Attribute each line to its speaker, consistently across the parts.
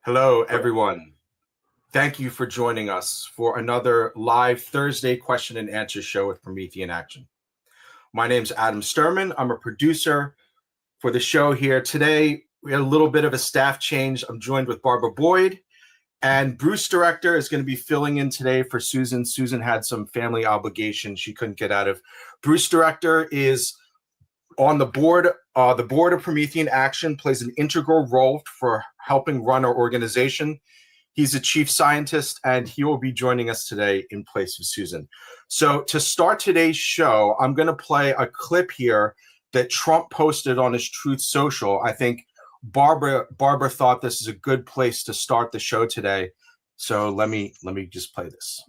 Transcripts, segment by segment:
Speaker 1: Hello, everyone. Thank you for joining us for another live Thursday question and answer show with Promethean Action. My name's Adam Sturman. I'm a producer for the show here. Today, we had a little bit of a staff change. I'm joined with Barbara Boyd, and Bruce Director is going to be filling in today for Susan. Susan had some family obligations she couldn't get out of. Bruce Director is on the board. The board of Promethean Action plays an integral role for helping run our organization. He's a chief scientist, and he will be joining us today in place of Susan. So to start today's show, I'm going to play a clip here that Trump posted on his Truth Social. I think Barbara thought this is a good place to start the show today. So let me just play this.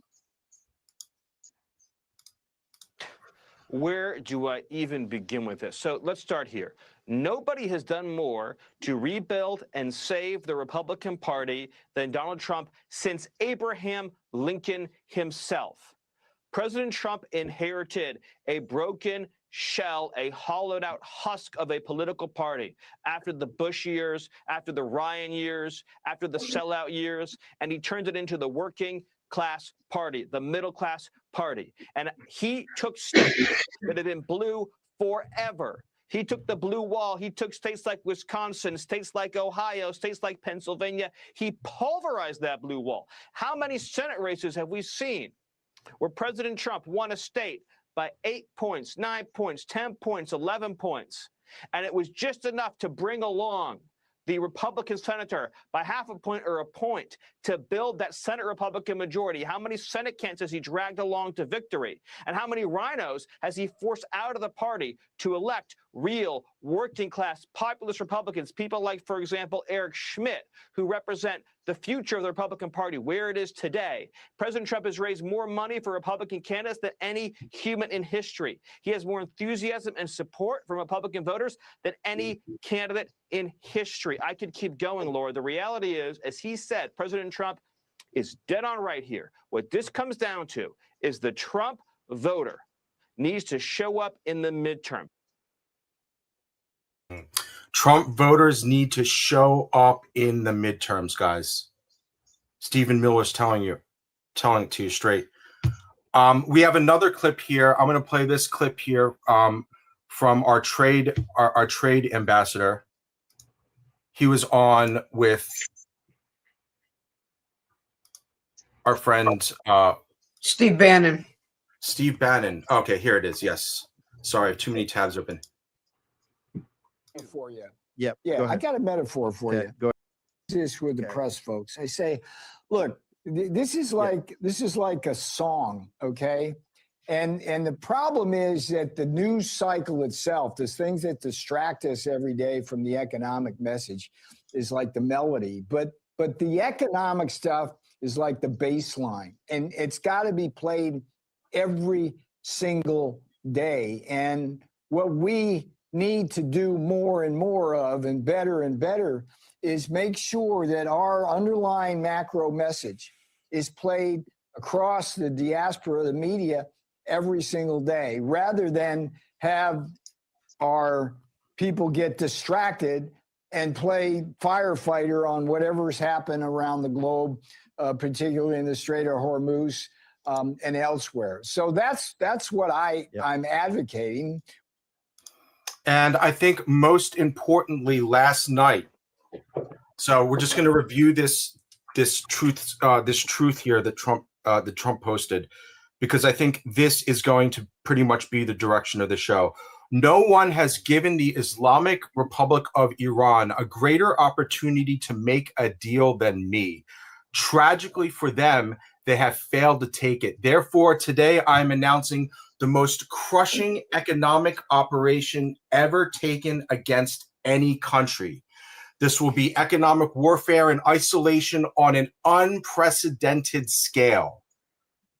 Speaker 2: Where do I even begin with this? So let's start here. Nobody has done more to rebuild and save the Republican Party than Donald Trump since Abraham Lincoln himself. President Trump inherited a broken shell, a hollowed out husk of a political party after the Bush years, after the Ryan years, after the sellout years, and he turned it into the working class party, the middle class party. And he took states that had been blue forever. He took the blue wall. He took states like Wisconsin, states like Ohio, states like Pennsylvania. He pulverized that blue wall. How many Senate races have we seen where President Trump won a state by 8 points, 9 points, 10 points, 11 points? And it was just enough to bring along the Republican senator by half a point or a point to build that Senate Republican majority. How many Senate candidates has he dragged along to victory? And how many rhinos has he forced out of the party to elect real working class populist Republicans? People like, for example, Eric Schmidt, who represent the future of the Republican Party, where it is today. President Trump has raised more money for Republican candidates than any human in history. He has more enthusiasm and support from Republican voters than any candidate in history. I could keep going, Laura. The reality is, as he said, President Trump is dead on right here. What this comes down to is the Trump voter needs to show up in the midterm.
Speaker 1: Trump voters need to show up in the midterms, guys. Stephen Miller's telling it to you straight. We have another clip here. I'm going to play this clip here from our trade ambassador. He was on with our friend
Speaker 3: Steve Bannon.
Speaker 1: Steve Bannon. Okay, here it is. Yes. Sorry, too many tabs open.
Speaker 4: For you.
Speaker 5: Yep.
Speaker 4: Yeah, I got a metaphor for you.
Speaker 5: Go ahead.
Speaker 4: This is with the press folks. I say, look, this is like a song, okay? And the problem is that the news cycle itself, there's things that distract us every day from the economic message, is like the melody. But the economic stuff is like the baseline, and it's got to be played every single day. And what we need to do more and more of, and better, is make sure that our underlying macro message is played across the diaspora, the media, every single day, rather than have our people get distracted and play firefighter on whatever's happened around the globe, particularly in the Strait of Hormuz and elsewhere. So that's what I'm advocating.
Speaker 1: And I think most importantly, last night. So we're just going to review this truth here that Trump posted, because I think this is going to pretty much be the direction of the show. No one has given the Islamic Republic of Iran a greater opportunity to make a deal than me. Tragically for them, they have failed to take it. Therefore, today I'm announcing the most crushing economic operation ever taken against any country. This will be economic warfare and isolation on an unprecedented scale.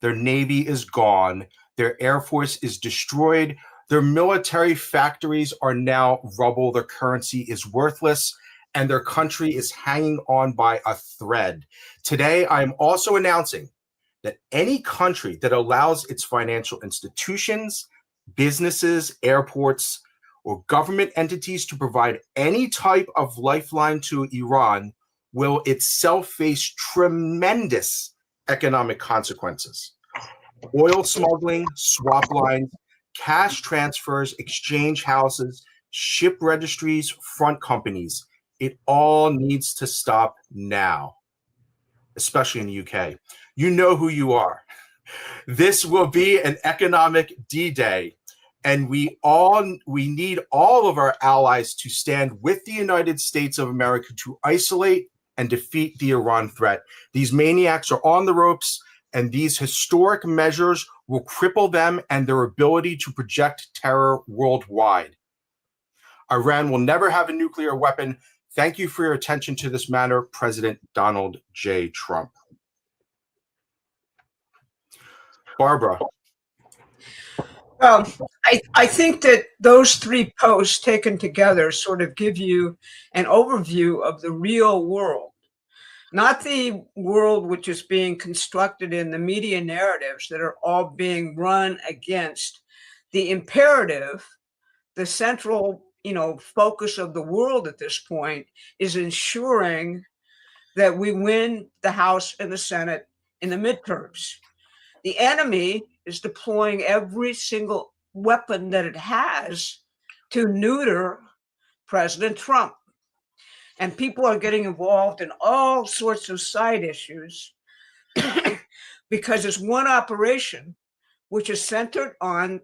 Speaker 1: Their navy is gone. Their air force is destroyed. Their military factories are now rubble. Their currency is worthless, and their country is hanging on by a thread. Today, I am also announcing that any country that allows its financial institutions, businesses, airports, or government entities to provide any type of lifeline to Iran will itself face tremendous economic consequences. Oil smuggling, swap lines, cash transfers, exchange houses, ship registries, front companies. It all needs to stop now, especially in the UK. You know who you are. This will be an economic D-Day, and we need all of our allies to stand with the United States of America to isolate and defeat the Iran threat. These maniacs are on the ropes, and these historic measures will cripple them and their ability to project terror worldwide. Iran will never have a nuclear weapon. Thank you for your attention to this matter, President Donald J. Trump. Barbara.
Speaker 3: Well, I think that those three posts taken together sort of give you an overview of the real world, not the world which is being constructed in the media narratives that are all being run against the imperative. The central, focus of the world at this point is ensuring that we win the House and the Senate in the midterms. The enemy is deploying every single weapon that it has to neuter President Trump. And people are getting involved in all sorts of side issues because it's one operation which is centered on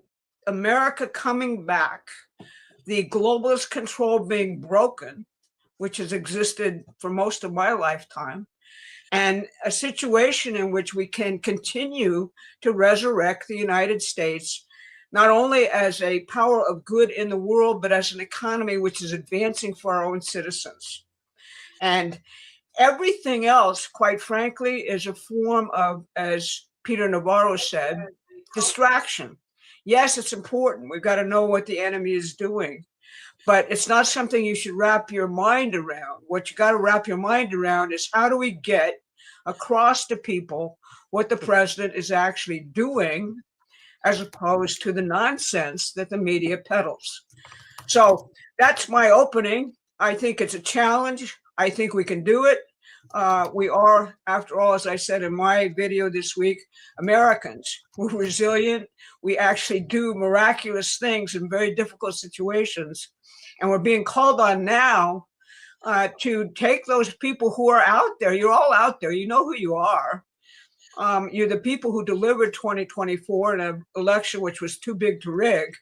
Speaker 3: America coming back, the globalist control being broken, which has existed for most of my lifetime, and a situation in which we can continue to resurrect the United States, not only as a power of good in the world, but as an economy which is advancing for our own citizens. And everything else, quite frankly, is a form of, as Peter Navarro said, distraction. Yes, it's important. We've got to know what the enemy is doing, but it's not something you should wrap your mind around. What you got to wrap your mind around is how do we get across to people what the president is actually doing, as opposed to the nonsense that the media peddles. So that's my opening. I think it's a challenge. I think we can do it. We are, after all, as I said in my video this week, Americans. We're resilient. We actually do miraculous things in very difficult situations. And we're being called on now to take those people who are out there. You're all out there. You know who you are. You're the people who delivered 2024 in an election which was too big to rig.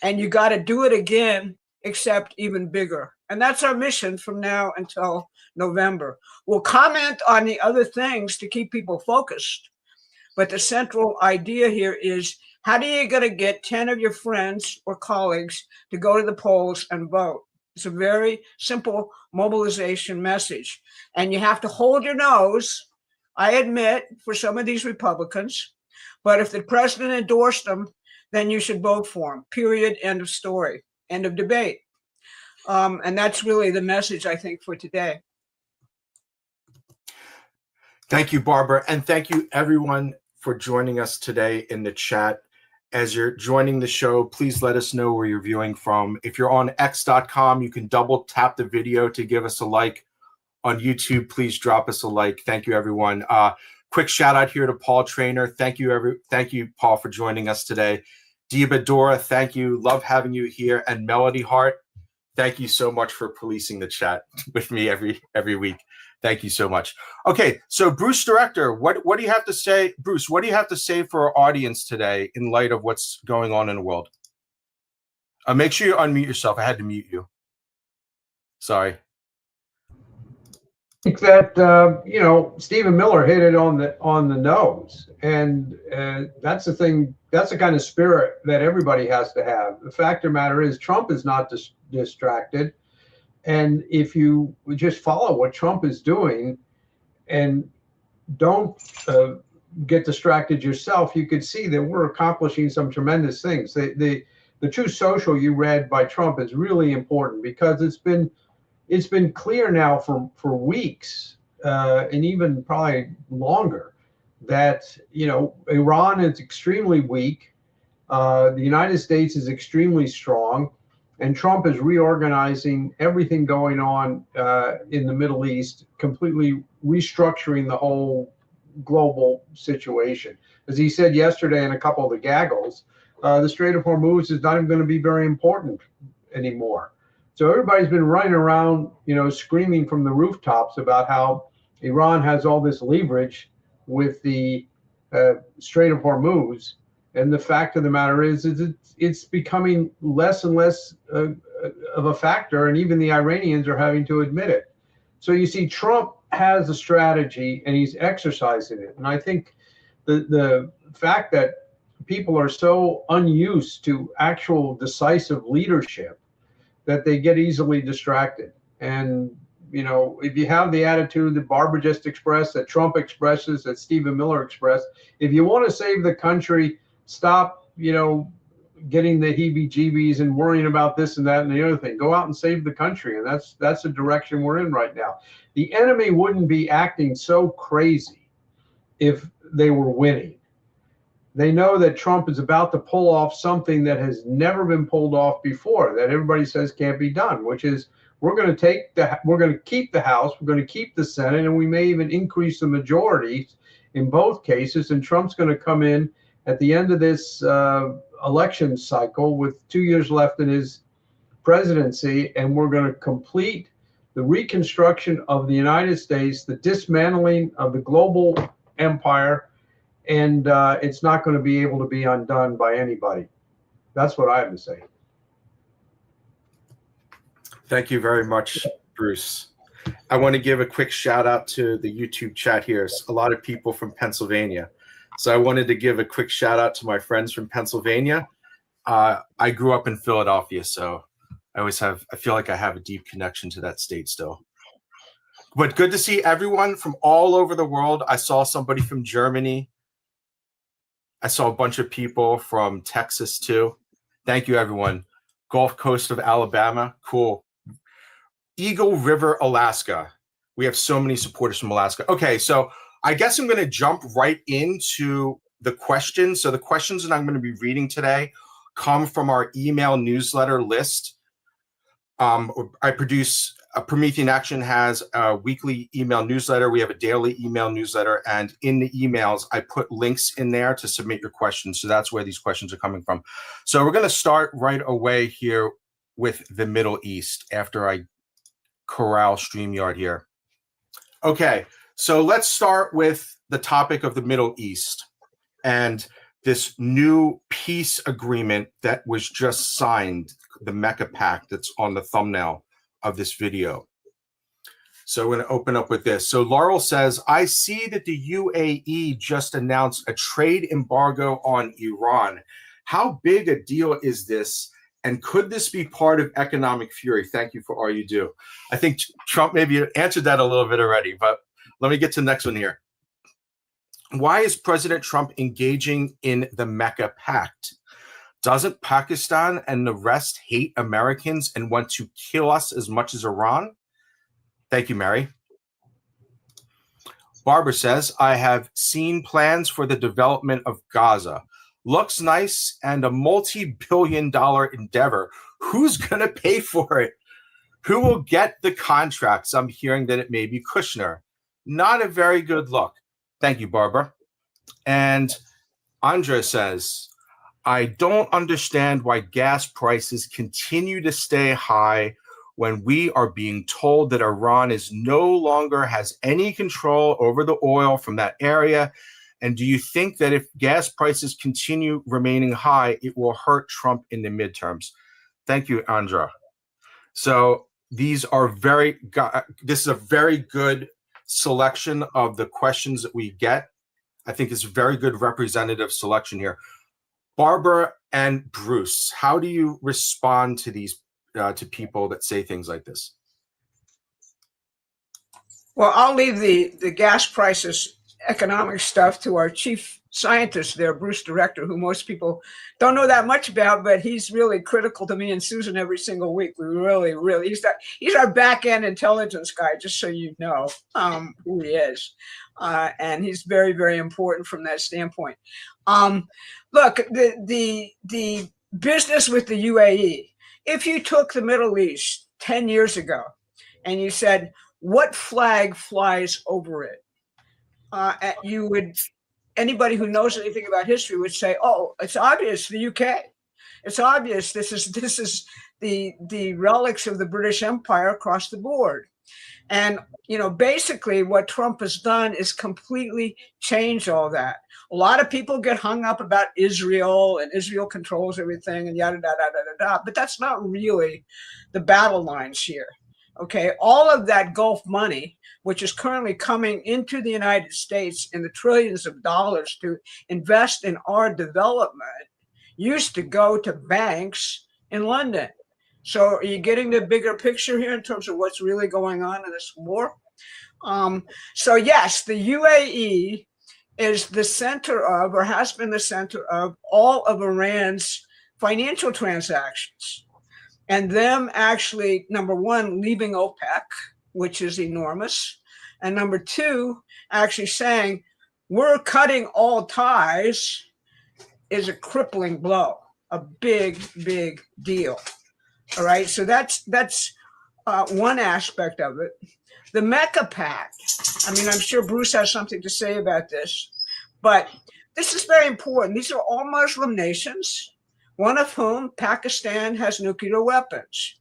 Speaker 3: And you got to do it again, except even bigger. And that's our mission from now until November. We'll comment on the other things to keep people focused. But the central idea here is, how do you going to get 10 of your friends or colleagues to go to the polls and vote? It's a very simple mobilization message. And you have to hold your nose, I admit, for some of these Republicans. But if the president endorsed them, then you should vote for him. Period. End of story. End of debate. And that's really the message, I think, for today.
Speaker 1: Thank you, Barbara. And thank you, everyone, for joining us today in the chat. As you're joining the show, please let us know where you're viewing from. If you're on x.com, you can double tap the video to give us a like. On YouTube, please drop us a like. Thank you, everyone. Quick shout out here to Paul Trainer. Thank you, Paul, for joining us today. Diba Dora, thank you. Love having you here. And Melody Hart, thank you so much for policing the chat with me every week. Thank you so much. Okay, so Bruce Director, what do you have to say? Bruce, what do you have to say for our audience today in light of what's going on in the world? Make sure you unmute yourself. I had to mute you. Sorry.
Speaker 5: I think that Stephen Miller hit it on the nose, and that's the thing. That's the kind of spirit that everybody has to have. The fact of the matter is, Trump is not distracted, and if you just follow what Trump is doing, and don't get distracted yourself, you could see that we're accomplishing some tremendous things. The Truth Social you read by Trump is really important, because it's been clear now for weeks and even probably longer that Iran is extremely weak, the United States is extremely strong, And Trump is reorganizing everything going on in the Middle East, completely restructuring the whole global situation. As he said yesterday in a couple of the gaggles, the Strait of Hormuz is not even going to be very important anymore. So everybody's been running around, screaming from the rooftops about how Iran has all this leverage with the Strait of Hormuz. And the fact of the matter is it's becoming less and less of a factor, and even the Iranians are having to admit it. So you see, Trump has a strategy, and he's exercising it. And I think the fact that people are so unused to actual decisive leadership that they get easily distracted. And if you have the attitude that Barbara just expressed, that Trump expresses, that Stephen Miller expressed, if you want to save the country, stop, getting the heebie-jeebies and worrying about this and that and the other thing. Go out and save the country, and that's the direction we're in right now. The enemy wouldn't be acting so crazy if they were winning. They know that Trump is about to pull off something that has never been pulled off before, that everybody says can't be done, which is we're going to keep the House, we're going to keep the Senate, and we may even increase the majorities in both cases. And Trump's going to come in at the end of this election cycle with 2 years left in his presidency, and we're going to complete the reconstruction of the United States, the dismantling of the global empire, and it's not going to be able to be undone by anybody. That's what I have to say.
Speaker 1: Thank you very much, Bruce. I want to give a quick shout out to the YouTube chat here. It's a lot of people from Pennsylvania. So I wanted to give a quick shout out to my friends from Pennsylvania. I grew up in Philadelphia, so I feel like I have a deep connection to that state still. But good to see everyone from all over the world. I saw somebody from Germany. I saw a bunch of people from Texas too. Thank you, everyone. Gulf Coast of Alabama, cool. Eagle River, Alaska. We have so many supporters from Alaska. Okay, so I guess I'm going to jump right into the questions. So the questions that I'm going to be reading today come from our email newsletter list. I produce Promethean Action has a weekly email newsletter. We have a daily email newsletter, and in the emails, I put links in there to submit your questions. So that's where these questions are coming from. So we're going to start right away here with the Middle East after I corral StreamYard here. Okay, so let's start with the topic of the Middle East and this new peace agreement that was just signed, the Mecca Pact that's on the thumbnail of this video. So we're going to open up with this. So Laurel says, I see that the UAE just announced a trade embargo on Iran. How big a deal is this? And could this be part of economic fury? Thank you for all you do. I think Trump maybe answered that a little bit already, but let me get to the next one here. Why is President Trump engaging in the Mecca Pact? Doesn't Pakistan and the rest hate Americans and want to kill us as much as Iran? Thank you, Mary. Barbara says, I have seen plans for the development of Gaza. Looks nice and a multi-billion-dollar endeavor. Who's going to pay for it? Who will get the contracts? I'm hearing that it may be Kushner. Not a very good look. Thank you, Barbara. And Andrea says, I don't understand why gas prices continue to stay high when we are being told that Iran is no longer has any control over the oil from that area. And do you think that if gas prices continue remaining high, it will hurt Trump in the midterms? Thank you, Andra. So this is a very good selection of the questions that we get. I think it's a very good representative selection here. Barbara and Bruce, how do you respond to these to people that say things like this?
Speaker 3: Well, I'll leave the gas prices economic stuff to our chief scientist there, Bruce Director, who most people don't know that much about, but he's really critical to me and Susan every single week. We really, he's our back end intelligence guy, just so you know who he is. And he's very, very important from that standpoint. Look, the business with the UAE, if you took the Middle East 10 years ago and you said, what flag flies over it? You would, anybody who knows anything about history would say, oh, it's obvious, the UK. It's obvious this is the relics of the British Empire across the board. And, you know, basically what Trump has done is completely change all that. A lot of people get hung up about Israel and Israel controls everything and yada, yada, yada, yada, but that's not really the battle lines here. Okay, all of that Gulf money, which is currently coming into the United States in the trillions of dollars to invest in our development, used to go to banks in London. So are you getting the bigger picture here in terms of what's really going on in this war? So yes, the UAE is the center of, or has been the center of, all of Iran's financial transactions. And them actually, number one, leaving OPEC, which is enormous. And number two, actually saying, we're cutting all ties, is a crippling blow, a big, big deal. All right, so that's one aspect of it. The Mecca Pact, I mean, I'm sure Bruce has something to say about this, but this is very important. These are all Muslim nations, one of whom, Pakistan, has nuclear weapons.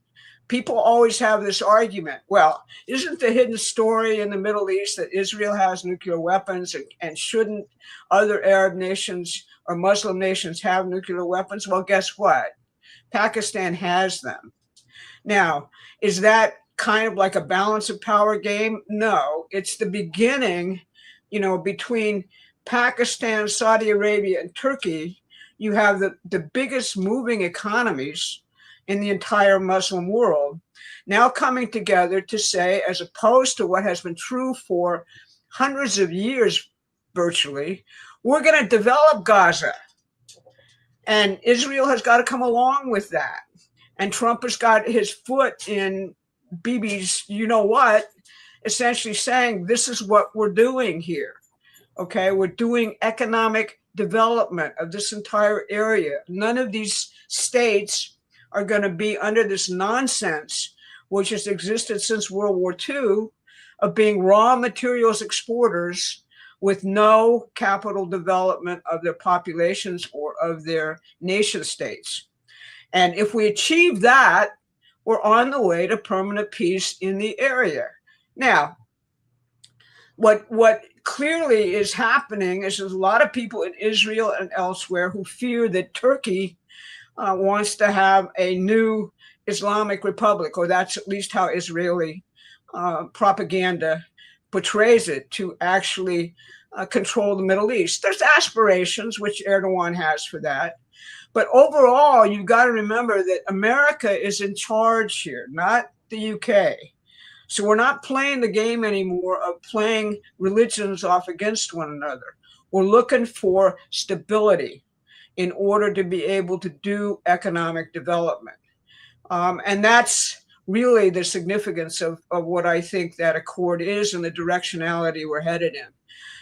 Speaker 3: People always have this argument, well, isn't the hidden story in the Middle East that Israel has nuclear weapons, and shouldn't other Arab nations or Muslim nations have nuclear weapons? Well, guess what? Pakistan has them. Now, is that kind of like a balance of power game? No, it's the beginning, you know, between Pakistan, Saudi Arabia, and Turkey. You have the biggest moving economies in the entire Muslim world now coming together to say, as opposed to what has been true for hundreds of years, virtually, we're going to develop Gaza. And Israel has got to come along with that. And Trump has got his foot in Bibi's, you know what, essentially saying, this is what we're doing here. Okay, we're doing economic development of this entire area. None of these states are going to be under this nonsense, which has existed since World War II, of being raw materials exporters with no capital development of their populations or of their nation states. And if we achieve that, we're on the way to permanent peace in the area. Now, what clearly is happening is there's a lot of people in Israel and elsewhere who fear that Turkey wants to have a new Islamic Republic, or that's at least how Israeli propaganda portrays it, to actually control the Middle East. There's aspirations, which Erdogan has for that. But overall, you've got to remember that America is in charge here, not the UK. So we're not playing the game anymore of playing religions off against one another. We're looking for stability in order to be able to do economic development. And that's really the significance of what I think that accord is and the directionality we're headed in.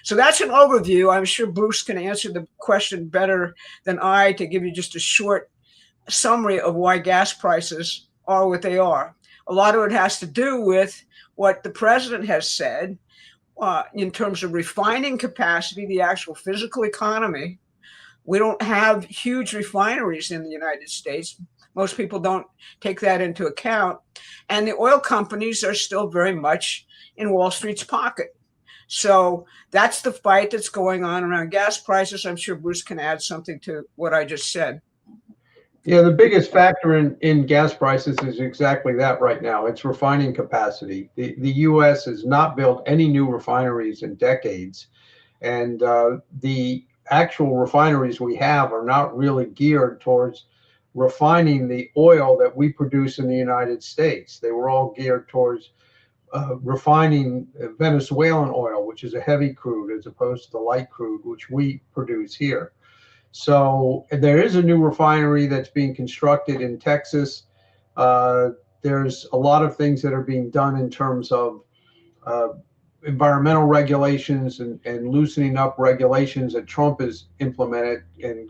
Speaker 3: So that's an overview. I'm sure Bruce can answer the question better than I, to give you just a short summary of why gas prices are what they are. A lot of it has to do with what the president has said in terms of refining capacity, the actual physical economy. We don't have huge refineries in the United States. Most people don't take that into account. And the oil companies are still very much in Wall Street's pocket. So that's the fight that's going on around gas prices. I'm sure Bruce can add something to what I just said.
Speaker 5: Yeah, the biggest factor in gas prices is exactly that right now. It's refining capacity. The U.S. has not built any new refineries in decades. And the actual refineries we have are not really geared towards refining the oil that we produce in the United States. They were all geared towards refining Venezuelan oil, which is a heavy crude, as opposed to the light crude, which we produce here. So there is a new refinery that's being constructed in Texas. There's a lot of things that are being done in terms of environmental regulations and loosening up regulations that Trump has implemented and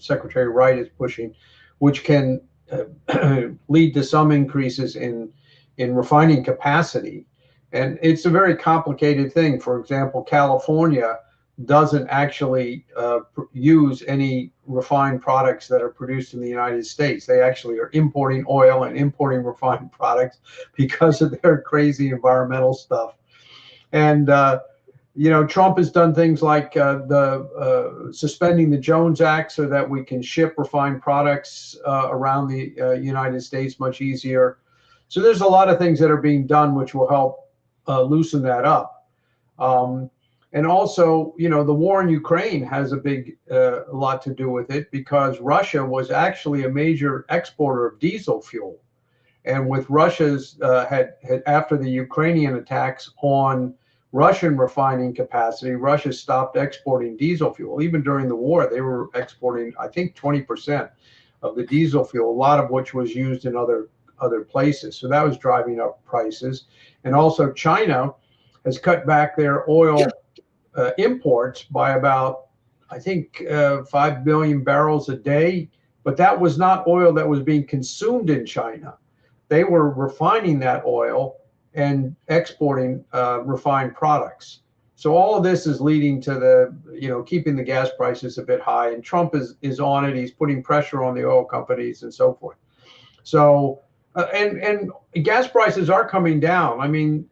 Speaker 5: Secretary Wright is pushing, which can lead to some increases in refining capacity. And it's a very complicated thing. For example, California doesn't actually use any refined products that are produced in the United States. They actually are importing oil and importing refined products because of their crazy environmental stuff. And you know, Trump has done things like suspending the Jones Act so that we can ship refined products around the United States much easier. So there's a lot of things that are being done which will help loosen that up. And also, you know, the war in Ukraine has a lot to do with it, because Russia was actually a major exporter of diesel fuel. And with Russia's, after the Ukrainian attacks on Russian refining capacity, Russia stopped exporting diesel fuel. Even during the war, they were exporting, I think, 20% of the diesel fuel, a lot of which was used in other places. So that was driving up prices. And also China has cut back their oil imports by about, I think, 5 billion barrels a day. But that was not oil that was being consumed in China. They were refining that oil and exporting refined products. So all of this is leading to the, you know, keeping the gas prices a bit high. And Trump is on it. He's putting pressure on the oil companies and so forth. So and gas prices are coming down. I mean,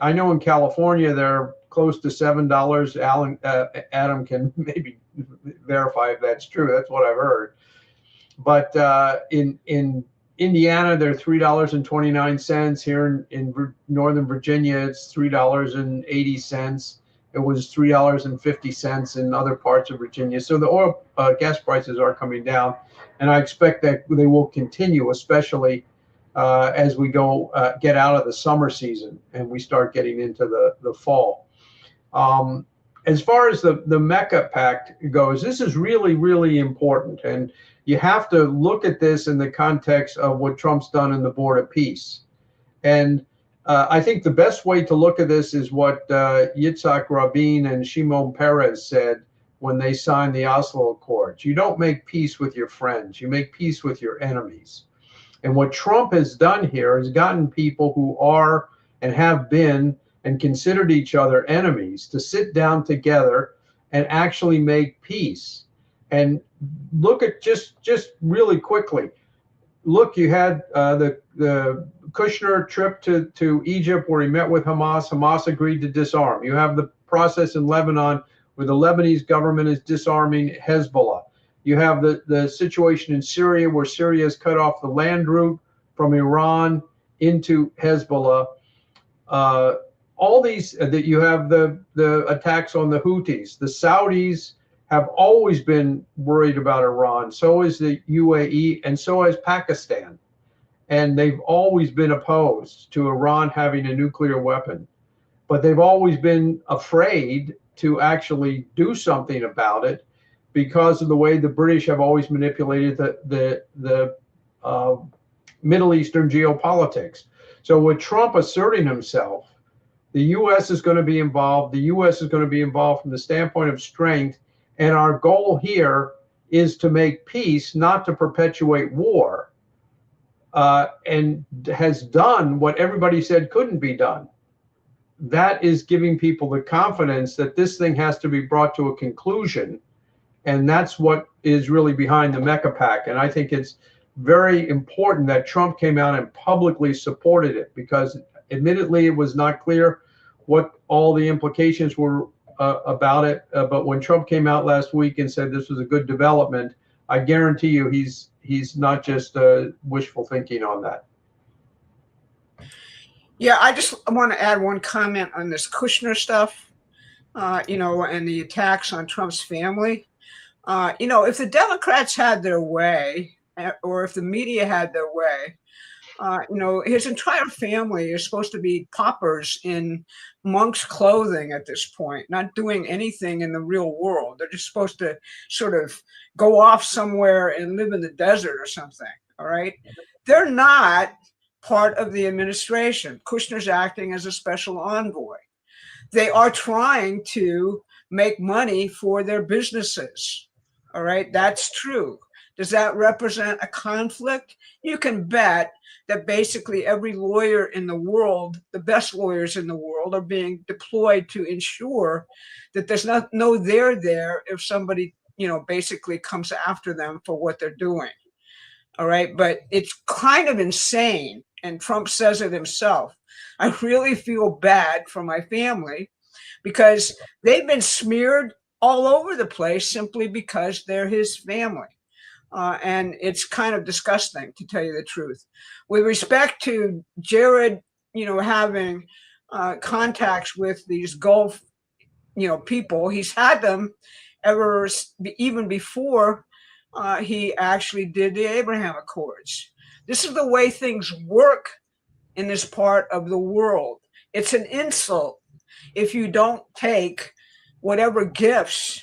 Speaker 5: I know in California they're close to $7. Adam can maybe verify if that's true. That's what I've heard. But in Indiana, they're $3.29. Here in Northern Virginia, it's $3.80. It was $3.50 in other parts of Virginia. So the oil gas prices are coming down, and I expect that they will continue, especially as we get out of the summer season and we start getting into the fall. As far as the Mecca Pact goes, this is really, really important. And you have to look at this in the context of what Trump's done in the Board of Peace. And I think the best way to look at this is what Yitzhak Rabin and Shimon Peres said when they signed the Oslo Accords. You don't make peace with your friends. You make peace with your enemies. And what Trump has done here is gotten people who are and have been and considered each other enemies to sit down together and actually make peace. And look at just really quickly. Look, you had the Kushner trip to Egypt where he met with Hamas. Hamas agreed to disarm. You have the process in Lebanon where the Lebanese government is disarming Hezbollah. You have the situation in Syria where Syria has cut off the land route from Iran into Hezbollah. All these, that you have the attacks on the Houthis. The Saudis have always been worried about Iran. So is the UAE, and so has Pakistan. And they've always been opposed to Iran having a nuclear weapon. But they've always been afraid to actually do something about it because of the way the British have always manipulated the Middle Eastern geopolitics. So with Trump asserting himself, the U.S. is going to be involved. The U.S. is going to be involved from the standpoint of strength. And our goal here is to make peace, not to perpetuate war, and has done what everybody said couldn't be done. That is giving people the confidence that this thing has to be brought to a conclusion. And that's what is really behind the Mecca Pact. And I think it's very important that Trump came out and publicly supported it, because admittedly it was not clear what all the implications were about it. But when Trump came out last week and said this was a good development, I guarantee you he's not just wishful thinking on that.
Speaker 3: Yeah, I just want to add one comment on this Kushner stuff, you know, and the attacks on Trump's family. You know, if the Democrats had their way, or if the media had their way, you know, his entire family is supposed to be paupers in monk's clothing at this point, not doing anything in the real world. They're just supposed to sort of go off somewhere and live in the desert or something. All right. They're not part of the administration. Kushner's acting as a special envoy. They are trying to make money for their businesses. All right. That's true. Does that represent a conflict? You can bet that basically every lawyer in the world, the best lawyers in the world, are being deployed to ensure that there's no there there if somebody, basically comes after them for what they're doing. All right. But it's kind of insane. And Trump says it himself. I really feel bad for my family because they've been smeared all over the place simply because they're his family. And it's kind of disgusting, to tell you the truth. With respect to Jared, having contacts with these Gulf, people, he's had them even before he actually did the Abraham Accords. This is the way things work in this part of the world. It's an insult if you don't take whatever gifts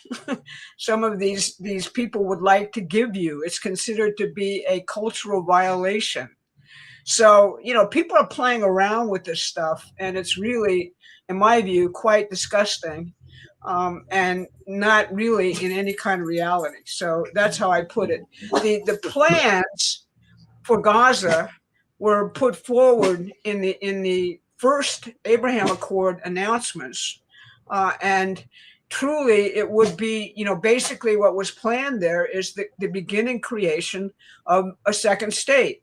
Speaker 3: some of these people would like to give you. It's considered to be a cultural violation. So, people are playing around with this stuff, and it's really, in my view, quite disgusting, and not really in any kind of reality. So that's how I put it. The plans for Gaza were put forward in the first Abraham Accord announcements, and truly it would be, basically what was planned there is the beginning creation of a second state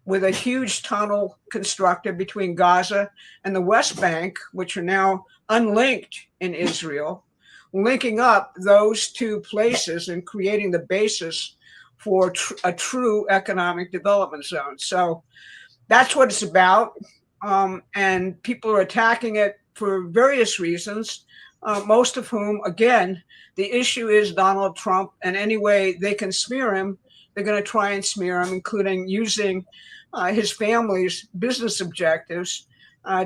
Speaker 3: with a huge tunnel constructed between Gaza and the West Bank, which are now unlinked in Israel, linking up those two places and creating the basis for a true economic development zone. So that's what it's about. And people are attacking it for various reasons, most of whom, again, the issue is Donald Trump, and any way they can smear him, they're going to try and smear him, including using his family's business objectives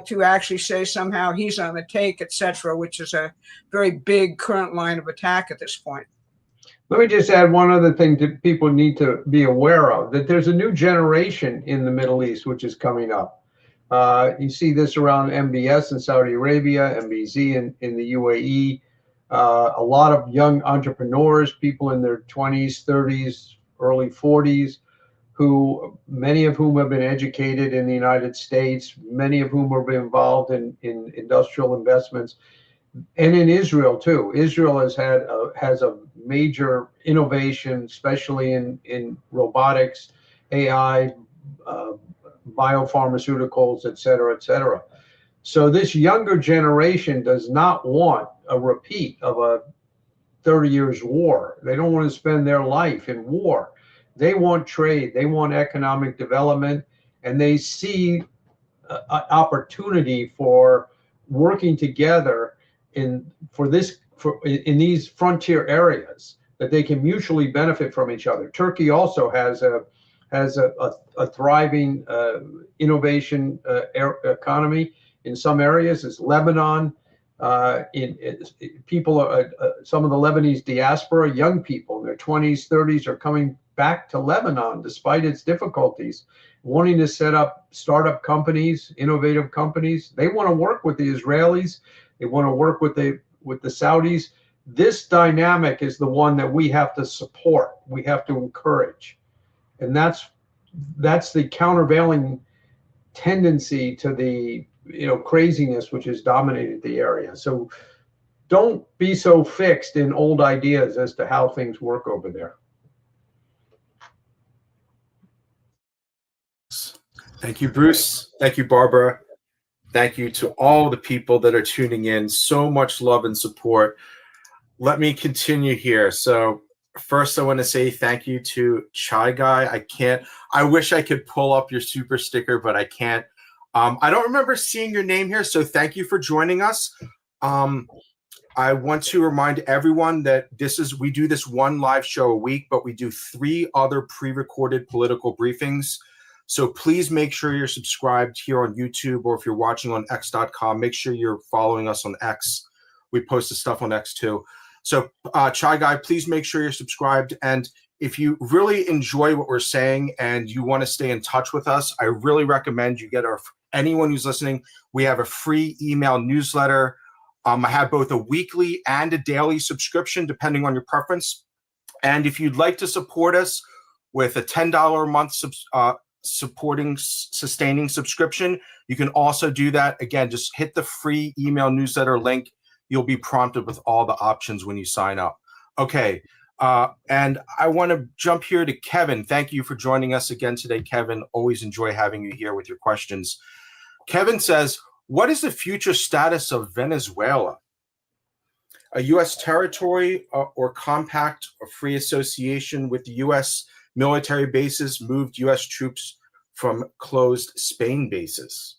Speaker 3: to actually say somehow he's on the take, etc., which is a very big current line of attack at this point.
Speaker 5: Let me just add one other thing that people need to be aware of, that there's a new generation in the Middle East which is coming up. You see this around MBS in Saudi Arabia, MBZ in the UAE. A lot of young entrepreneurs, people in their 20s, 30s, early 40s, who many of whom have been educated in the United States, many of whom have been involved in industrial investments, and in Israel too. Israel has a major innovation, especially in robotics, AI, biopharmaceuticals, et cetera, et cetera. So this younger generation does not want a repeat of a 30 years war. They don't want to spend their life in war. They want trade, they want economic development, and they see an opportunity for working together in these frontier areas that they can mutually benefit from each other. Turkey also has a thriving innovation economy in some areas. It's Lebanon. People, some of the Lebanese diaspora, young people in their 20s, 30s, are coming back to Lebanon despite its difficulties, wanting to set up startup companies, innovative companies. They want to work with the Israelis. They want to work with the Saudis. This dynamic is the one that we have to support. We have to encourage, and that's the countervailing tendency to the craziness which has dominated the area. So don't be so fixed in old ideas as to how things work over there.
Speaker 1: Thank you, Bruce. Thank you, Barbara. Thank you to all the people that are tuning in. So much love and support. Let me continue here. So first, I want to say thank you to Chai Guy. I wish I could pull up your super sticker, but I can't. I don't remember seeing your name here, so thank you for joining us. I want to remind everyone that we do this one live show a week, but we do 3 other pre-recorded political briefings. So please make sure you're subscribed here on YouTube, or if you're watching on x.com, make sure you're following us on X. We post the stuff on X too. So Chai Guy, please make sure you're subscribed. And if you really enjoy what we're saying and you want to stay in touch with us, I really recommend you get anyone who's listening, we have a free email newsletter. I have both a weekly and a daily subscription, depending on your preference. And if you'd like to support us, with a $10 a month sustaining subscription. You can also do that. Again, just hit the free email newsletter link. You'll be prompted with all the options when you sign up. Okay. And I want to jump here to Kevin. Thank you for joining us again today, Kevin. Always enjoy having you here with your questions. Kevin says, what is the future status of Venezuela? A U.S. territory or compact or free association with the U.S. military bases moved U.S. troops from closed Spain bases?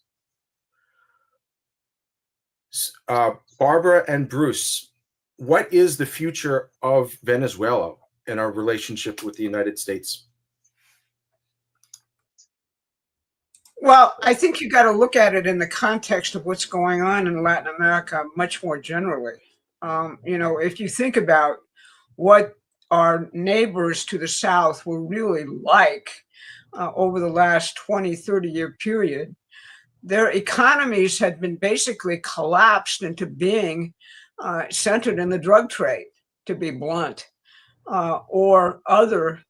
Speaker 1: Barbara and Bruce, what is the future of Venezuela in our relationship with the United States?
Speaker 3: Well, I think you got to look at it in the context of what's going on in Latin America much more generally. If you think about what our neighbors to the south were really like over the last 20, 30-year period, their economies had been basically collapsed into being centered in the drug trade, to be blunt, or other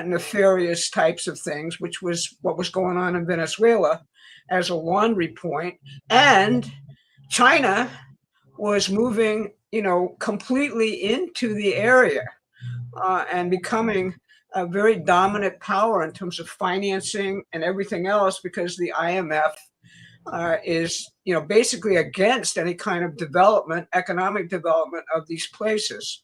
Speaker 3: nefarious types of things, which was what was going on in Venezuela as a laundry point. And China was moving, completely into the area and becoming a very dominant power in terms of financing and everything else, because the IMF is, basically against any kind of development, economic development of these places.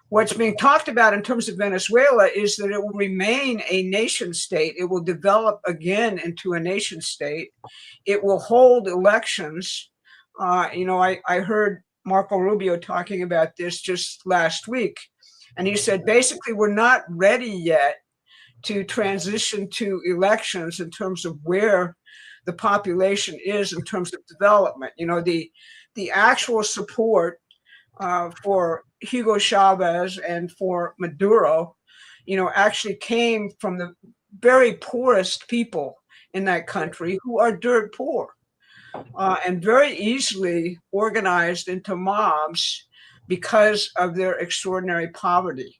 Speaker 3: What's being talked about in terms of Venezuela is that it will remain a nation state. It will develop again into a nation state. It will hold elections. I heard Marco Rubio talking about this just last week, and he said, basically, we're not ready yet to transition to elections in terms of where the population is in terms of development. The actual support for Hugo Chavez and for Maduro, actually came from the very poorest people in that country, who are dirt poor and very easily organized into mobs because of their extraordinary poverty.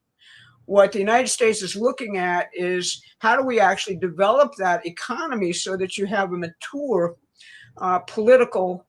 Speaker 3: What the United States is looking at is, how do we actually develop that economy so that you have a mature political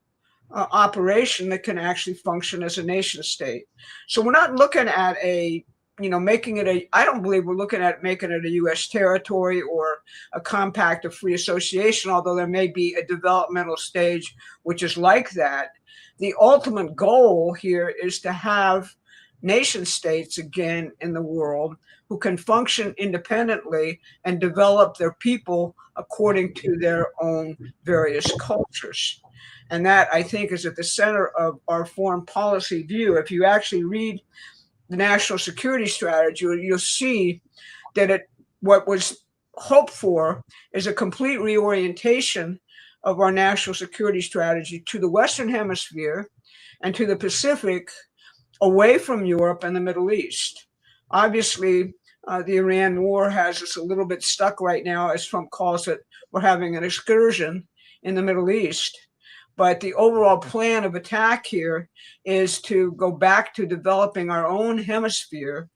Speaker 3: operation that can actually function as a nation state. So we're not looking at I don't believe we're looking at making it a U.S. territory or a compact of free association, although there may be a developmental stage which is like that. The ultimate goal here is to have nation states again in the world who can function independently and develop their people according to their own various cultures. And that, I think, is at the center of our foreign policy view. If you actually read the national security strategy, you'll see that what was hoped for is a complete reorientation of our national security strategy to the Western Hemisphere and to the Pacific, away from Europe and the Middle East. Obviously, the Iran war has us a little bit stuck right now, as Trump calls it. We're having an excursion in the Middle East. But the overall plan of attack here is to go back to developing our own hemisphere,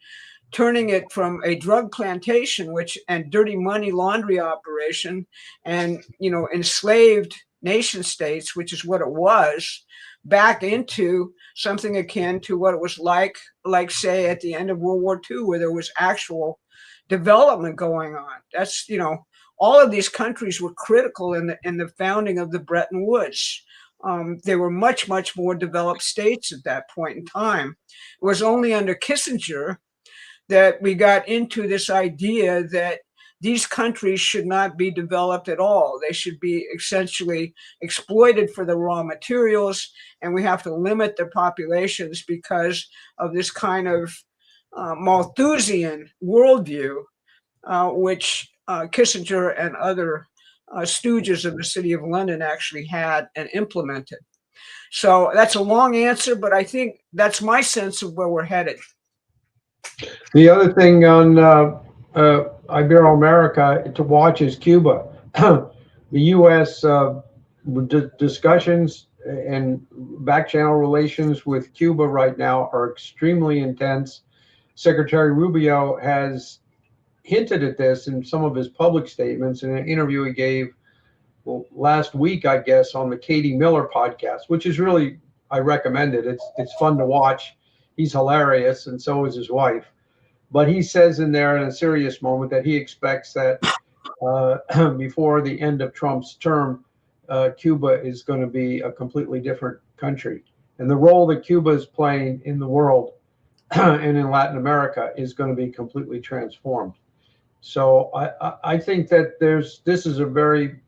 Speaker 3: turning it from a drug plantation, and dirty money laundry operation, and enslaved nation states, which is what it was, back into something akin to what it was like say at the end of World War II, where there was actual development going on. That's all of these countries were critical in the founding of the Bretton Woods. They were much, much more developed states at that point in time. It was only under Kissinger that we got into this idea that these countries should not be developed at all. They should be essentially exploited for the raw materials, and we have to limit their populations because of this kind of Malthusian worldview, which Kissinger and other stooges of the City of London actually had and implemented. So that's a long answer, but I think that's my sense of where we're headed.
Speaker 5: The other thing on Ibero-America to watch is Cuba. The U.S. Discussions and back-channel relations with Cuba right now are extremely intense. Secretary Rubio has hinted at this in some of his public statements in an interview he gave last week, I guess, on the Katie Miller podcast, which is really, I recommend it. It's fun to watch. He's hilarious, and so is his wife. But he says in there in a serious moment that he expects that before the end of Trump's term, Cuba is going to be a completely different country. And the role that Cuba is playing in the world and in Latin America is going to be completely transformed. So I think that this is a very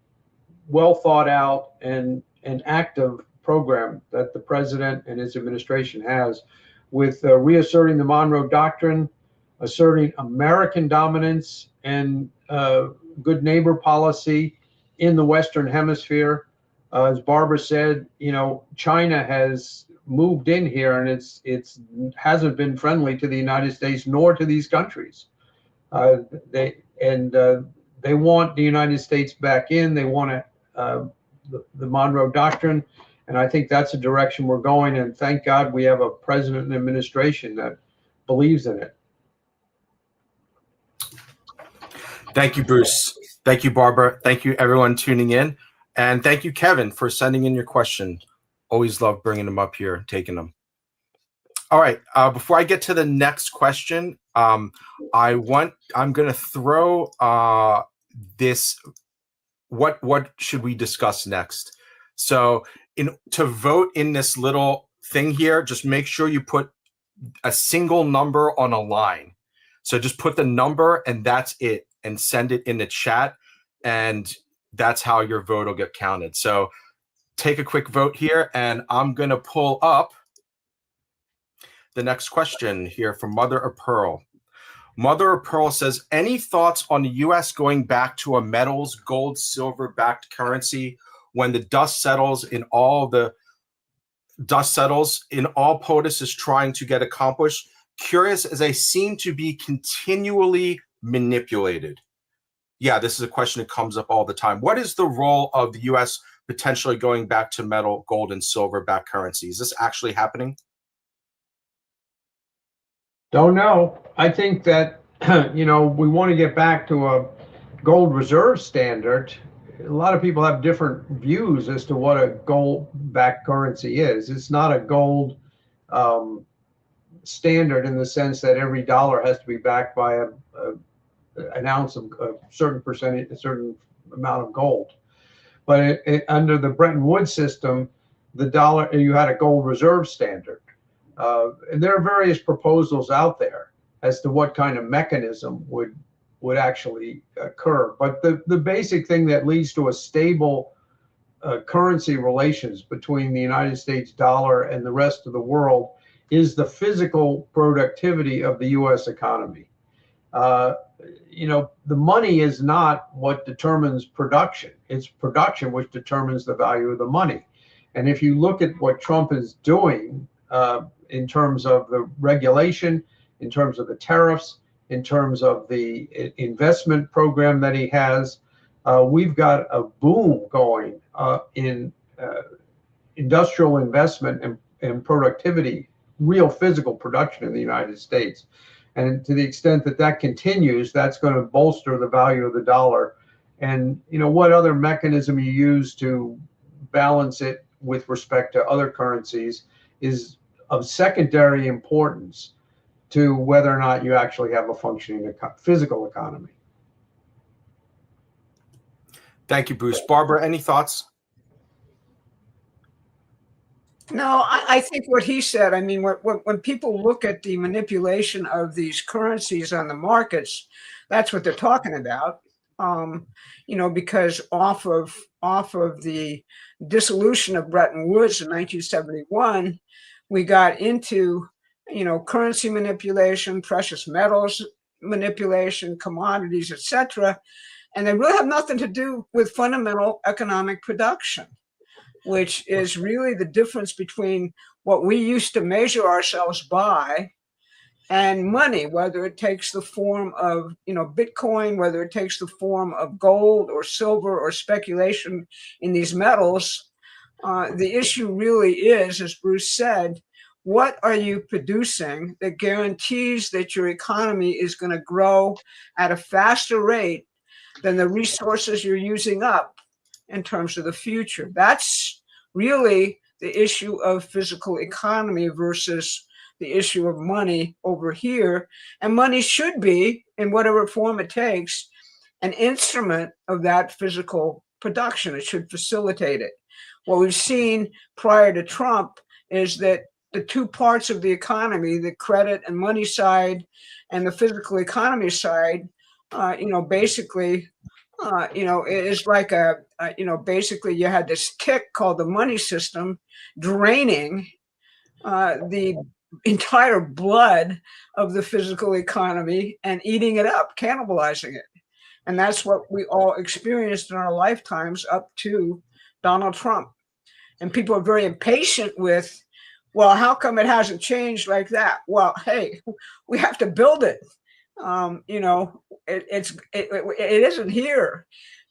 Speaker 5: well thought out and active program that the president and his administration has with reasserting the Monroe Doctrine, asserting American dominance and good neighbor policy in the Western Hemisphere. As Barbara said, China has moved in here, and it's hasn't been friendly to the United States nor to these countries. They want the United States back in. They want the Monroe Doctrine, and I think that's the direction we're going. And thank God we have a president and administration that believes in it.
Speaker 1: Thank you, Bruce. Thank you, Barbara. Thank you, everyone tuning in. And thank you, Kevin, for sending in your question. Always love bringing them up here, taking them. All right. Before I get to the next question, I'm going to throw this. What should we discuss next? So to vote in this little thing here, just make sure you put a single number on a line. So just put the number and that's it, and send it in the chat, and that's how your vote will get counted. So take a quick vote here, and I'm going to pull up the next question here from Mother of Pearl. Mother of Pearl says, any thoughts on the U.S. going back to a metals, gold, silver-backed currency when the dust settles in all POTUS is trying to get accomplished? Curious, as they seem to be continually manipulated. Yeah, this is a question that comes up all the time. What is the role of the U.S. potentially going back to metal, gold, and silver-backed currency? Is this actually happening?
Speaker 5: Don't know. I think that, we want to get back to a gold reserve standard. A lot of people have different views as to what a gold-backed currency is. It's not a gold standard in the sense that every dollar has to be backed by an ounce of a certain percentage, a certain amount of gold. But under the Bretton Woods system, the dollar, you had a gold reserve standard. And there are various proposals out there as to what kind of mechanism would actually occur. But the basic thing that leads to a stable currency relations between the United States dollar and the rest of the world is the physical productivity of the U.S. economy. The money is not what determines production. It's production which determines the value of the money. And if you look at what Trump is doing in terms of the regulation, in terms of the tariffs, in terms of the investment program that he has, we've got a boom going in industrial investment and productivity, real physical production in the United States. And to the extent that that continues, that's going to bolster the value of the dollar. And, what other mechanism you use to balance it with respect to other currencies is of secondary importance to whether or not you actually have a functioning physical economy.
Speaker 1: Thank you, Bruce. Barbara, any thoughts?
Speaker 3: No, I think what he said, I mean, when people look at the manipulation of these currencies on the markets, that's what they're talking about. Because off of the dissolution of Bretton Woods in 1971, we got into, currency manipulation, precious metals manipulation, commodities, etc. And they really have nothing to do with fundamental economic production, which is really the difference between what we used to measure ourselves by and money, whether it takes the form of, Bitcoin, whether it takes the form of gold or silver or speculation in these metals. The issue really is, as Bruce said, what are you producing that guarantees that your economy is going to grow at a faster rate than the resources you're using up in terms of the future? That's really the issue of physical economy versus the issue of money over here. And money should be, in whatever form it takes, an instrument of that physical production. It should facilitate it. What we've seen prior to Trump is that the two parts of the economy, the credit and money side and the physical economy side, basically, it is like basically you had this tick called the money system draining the entire blood of the physical economy and eating it up, cannibalizing it. And that's what we all experienced in our lifetimes up to Donald Trump. And people are very impatient with, well, how come it hasn't changed like that? Well, hey, we have to build it. It isn't here.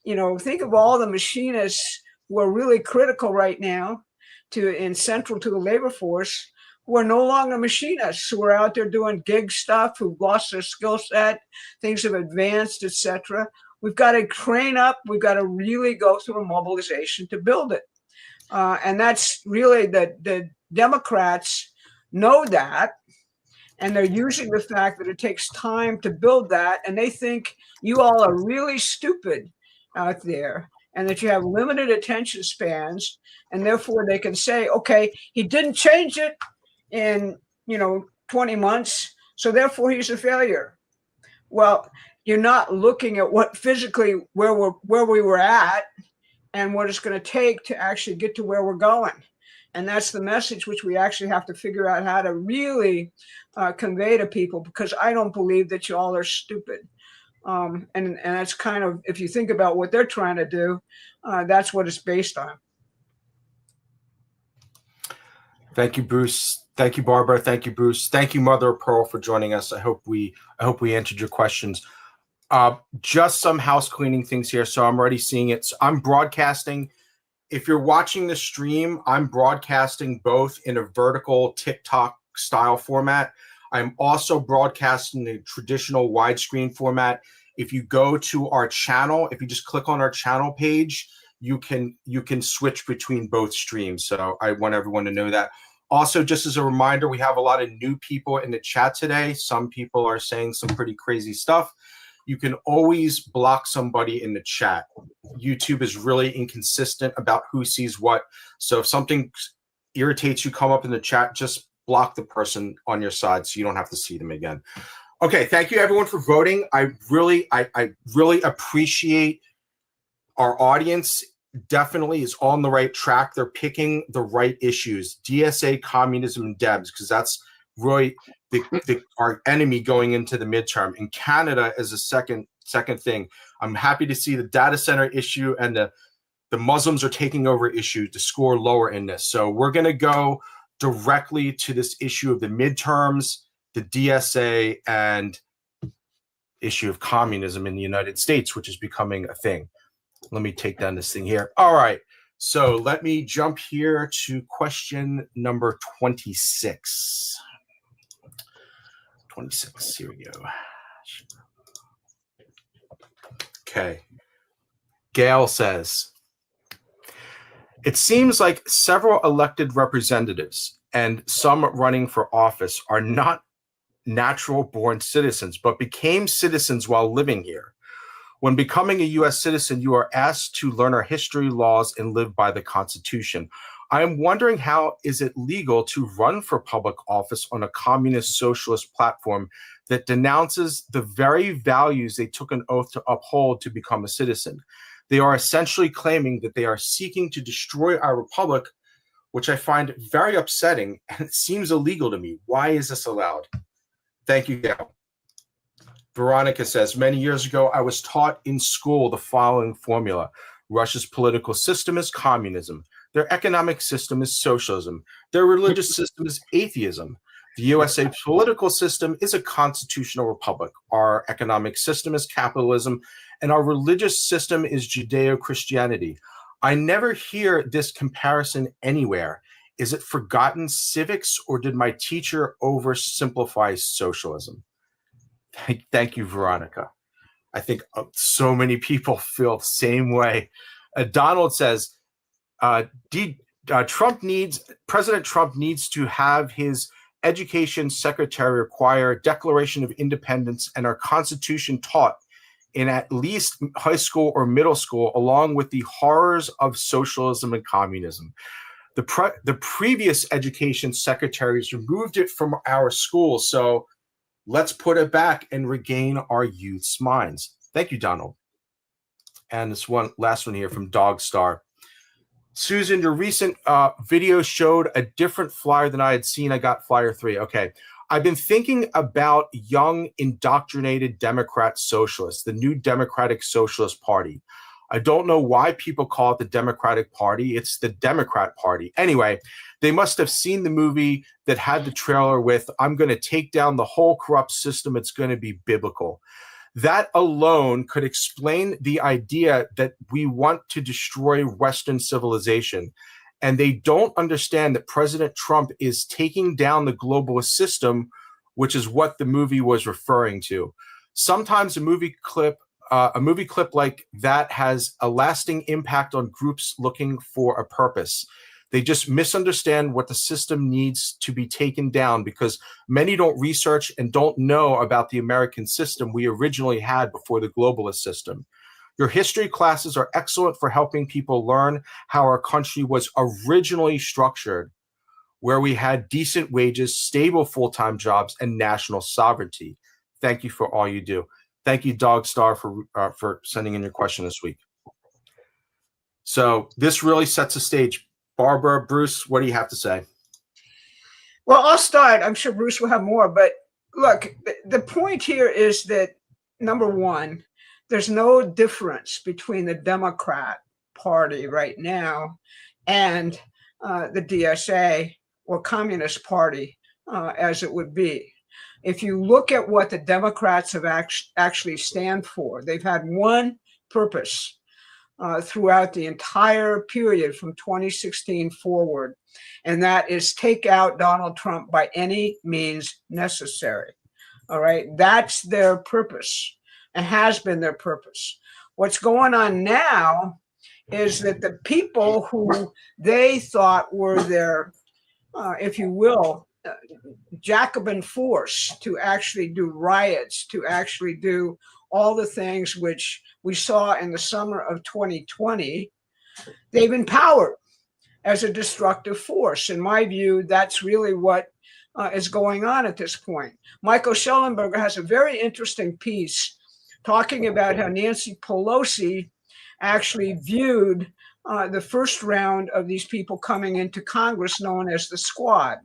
Speaker 3: Think of all the machinists who are really critical right now and central to the labor force, who are no longer machinists, who are out there doing gig stuff, who've lost their skill set, things have advanced, etc. We've got to train up. We've got to really go through a mobilization to build it. And that's really the Democrats know that. And they're using the fact that it takes time to build that. And they think you all are really stupid out there and that you have limited attention spans. And therefore they can say, okay, he didn't change it in 20 months, so therefore he's a failure. Well, you're not looking at what physically where we were at and what it's going to take to actually get to where we're going. And that's the message which we actually have to figure out how to really convey to people, because I don't believe that you all are stupid. And that's kind of, if you think about what they're trying to do, that's what it's based on.
Speaker 1: Thank you, Bruce. Thank you, Barbara. Thank you, Bruce. Thank you, Mother of Pearl, for joining us. I hope we answered your questions. Just some house cleaning things here. So I'm already seeing it. So I'm broadcasting. If you're watching the stream, I'm broadcasting both in a vertical TikTok style format. I'm also broadcasting the traditional widescreen format. If you go to our channel, if you just click on our channel page, you can switch between both streams. So I want everyone to know that. Also, just as a reminder, we have a lot of new people in the chat today. Some people are saying some pretty crazy stuff. You can always block somebody in the chat. YouTube is really inconsistent about who sees what. So if something irritates you, come up in the chat, just block the person on your side so you don't have to see them again. Okay, thank you everyone for voting. I really appreciate our audience. Definitely is on the right track. They're picking the right issues. DSA, communism, and Debs, because that's really our enemy going into the midterm. And Canada is a second thing. I'm happy to see the data center issue and the Muslims are taking over issue to score lower in this. So we're going to go directly to this issue of the midterms, the DSA, and issue of communism in the United States, which is becoming a thing. Let me take down this thing here. All right. So let me jump here to question number 26. 26. Here we go. Okay. Gail says, it seems like several elected representatives and some running for office are not natural born citizens, but became citizens while living here. When becoming a U.S. citizen, you are asked to learn our history, laws, and live by the Constitution. I am wondering, how is it legal to run for public office on a communist socialist platform that denounces the very values they took an oath to uphold to become a citizen? They are essentially claiming that they are seeking to destroy our republic, which I find very upsetting, and it seems illegal to me. Why is this allowed? Thank you, Gail. Veronica says, many years ago, I was taught in school the following formula. Russia's political system is communism. Their economic system is socialism. Their religious system is atheism. The USA political system is a constitutional republic. Our economic system is capitalism, and our religious system is Judeo-Christianity. I never hear this comparison anywhere. Is it forgotten civics, or did my teacher oversimplify socialism? Thank you, Veronica. I think so many people feel the same way. Donald says, President Trump needs to have his education secretary require a Declaration of Independence and our Constitution taught in at least high school or middle school, along with the horrors of socialism and communism. The previous education secretaries removed it from our schools, so let's put it back and regain our youth's minds. Thank you, Donald. And this last one here from Dog Star. Susan, your recent video showed a different flyer than I had seen. I got flyer 3. Okay. I've been thinking about young, indoctrinated Democrat socialists, the new Democratic Socialist Party. I don't know why people call it the Democratic Party. It's the Democrat Party. Anyway, they must have seen the movie that had the trailer with, I'm going to take down the whole corrupt system. It's going to be biblical. That alone could explain the idea that we want to destroy Western civilization. And they don't understand that President Trump is taking down the globalist system, which is what the movie was referring to. Sometimes a movie clip like that has a lasting impact on groups looking for a purpose. They just misunderstand what the system needs to be taken down because many don't research and don't know about the American system we originally had before the globalist system. Your history classes are excellent for helping people learn how our country was originally structured, where we had decent wages, stable full-time jobs, and national sovereignty. Thank you for all you do. Thank you, Dog Star, for sending in your question this week. So this really sets the stage. Barbara, Bruce, what do you have to say?
Speaker 3: Well, I'll start. I'm sure Bruce will have more. But look, the point here is that, number one, there's no difference between the Democrat Party right now and the DSA or Communist Party as it would be. If you look at what the Democrats have actually stand for, they've had one purpose throughout the entire period from 2016 forward, and that is take out Donald Trump by any means necessary. All right, that's their purpose and has been their purpose. What's going on now is that the people who they thought were their, if you will, Jacobin force to actually do riots, to actually do all the things which we saw in the summer of 2020, they've been empowered as a destructive force. In my view, that's really what is going on at this point. Michael Schellenberger has a very interesting piece talking about how Nancy Pelosi actually viewed the first round of these people coming into Congress known as the Squad.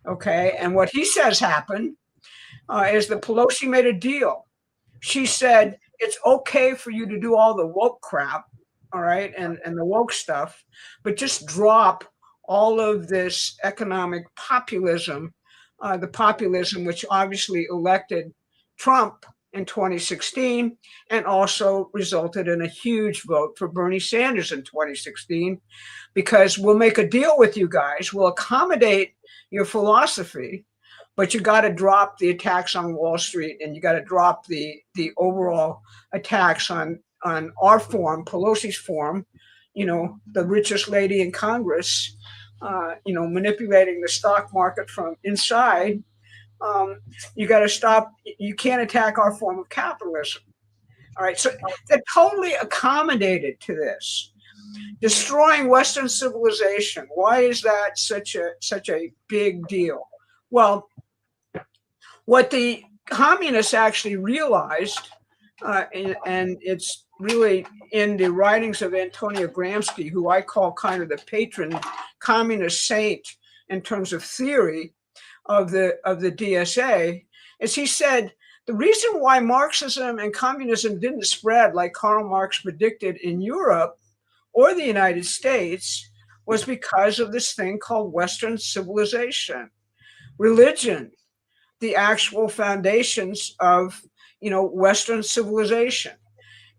Speaker 3: Okay, and what he says happened is that Pelosi made a deal. She said, it's okay for you to do all the woke crap, all right, and the woke stuff, but just drop all of this economic populism, the populism which obviously elected Trump in 2016 and also resulted in a huge vote for Bernie Sanders in 2016, because we'll make a deal with you guys, we'll accommodate your philosophy, but you got to drop the attacks on Wall Street and you got to drop the overall attacks on our form, Pelosi's form, you know, the richest lady in Congress, you know, manipulating the stock market from inside. You got to stop. You can't attack our form of capitalism. All right. So they're totally accommodated to this. Destroying Western civilization. Why is that such a big deal? Well, what the communists actually realized, and it's really in the writings of Antonio Gramsci, who I call kind of the patron communist saint in terms of theory of the DSA, is he said the reason why Marxism and communism didn't spread like Karl Marx predicted in Europe or the United States was because of this thing called Western civilization, religion, the actual foundations of, you know, Western civilization.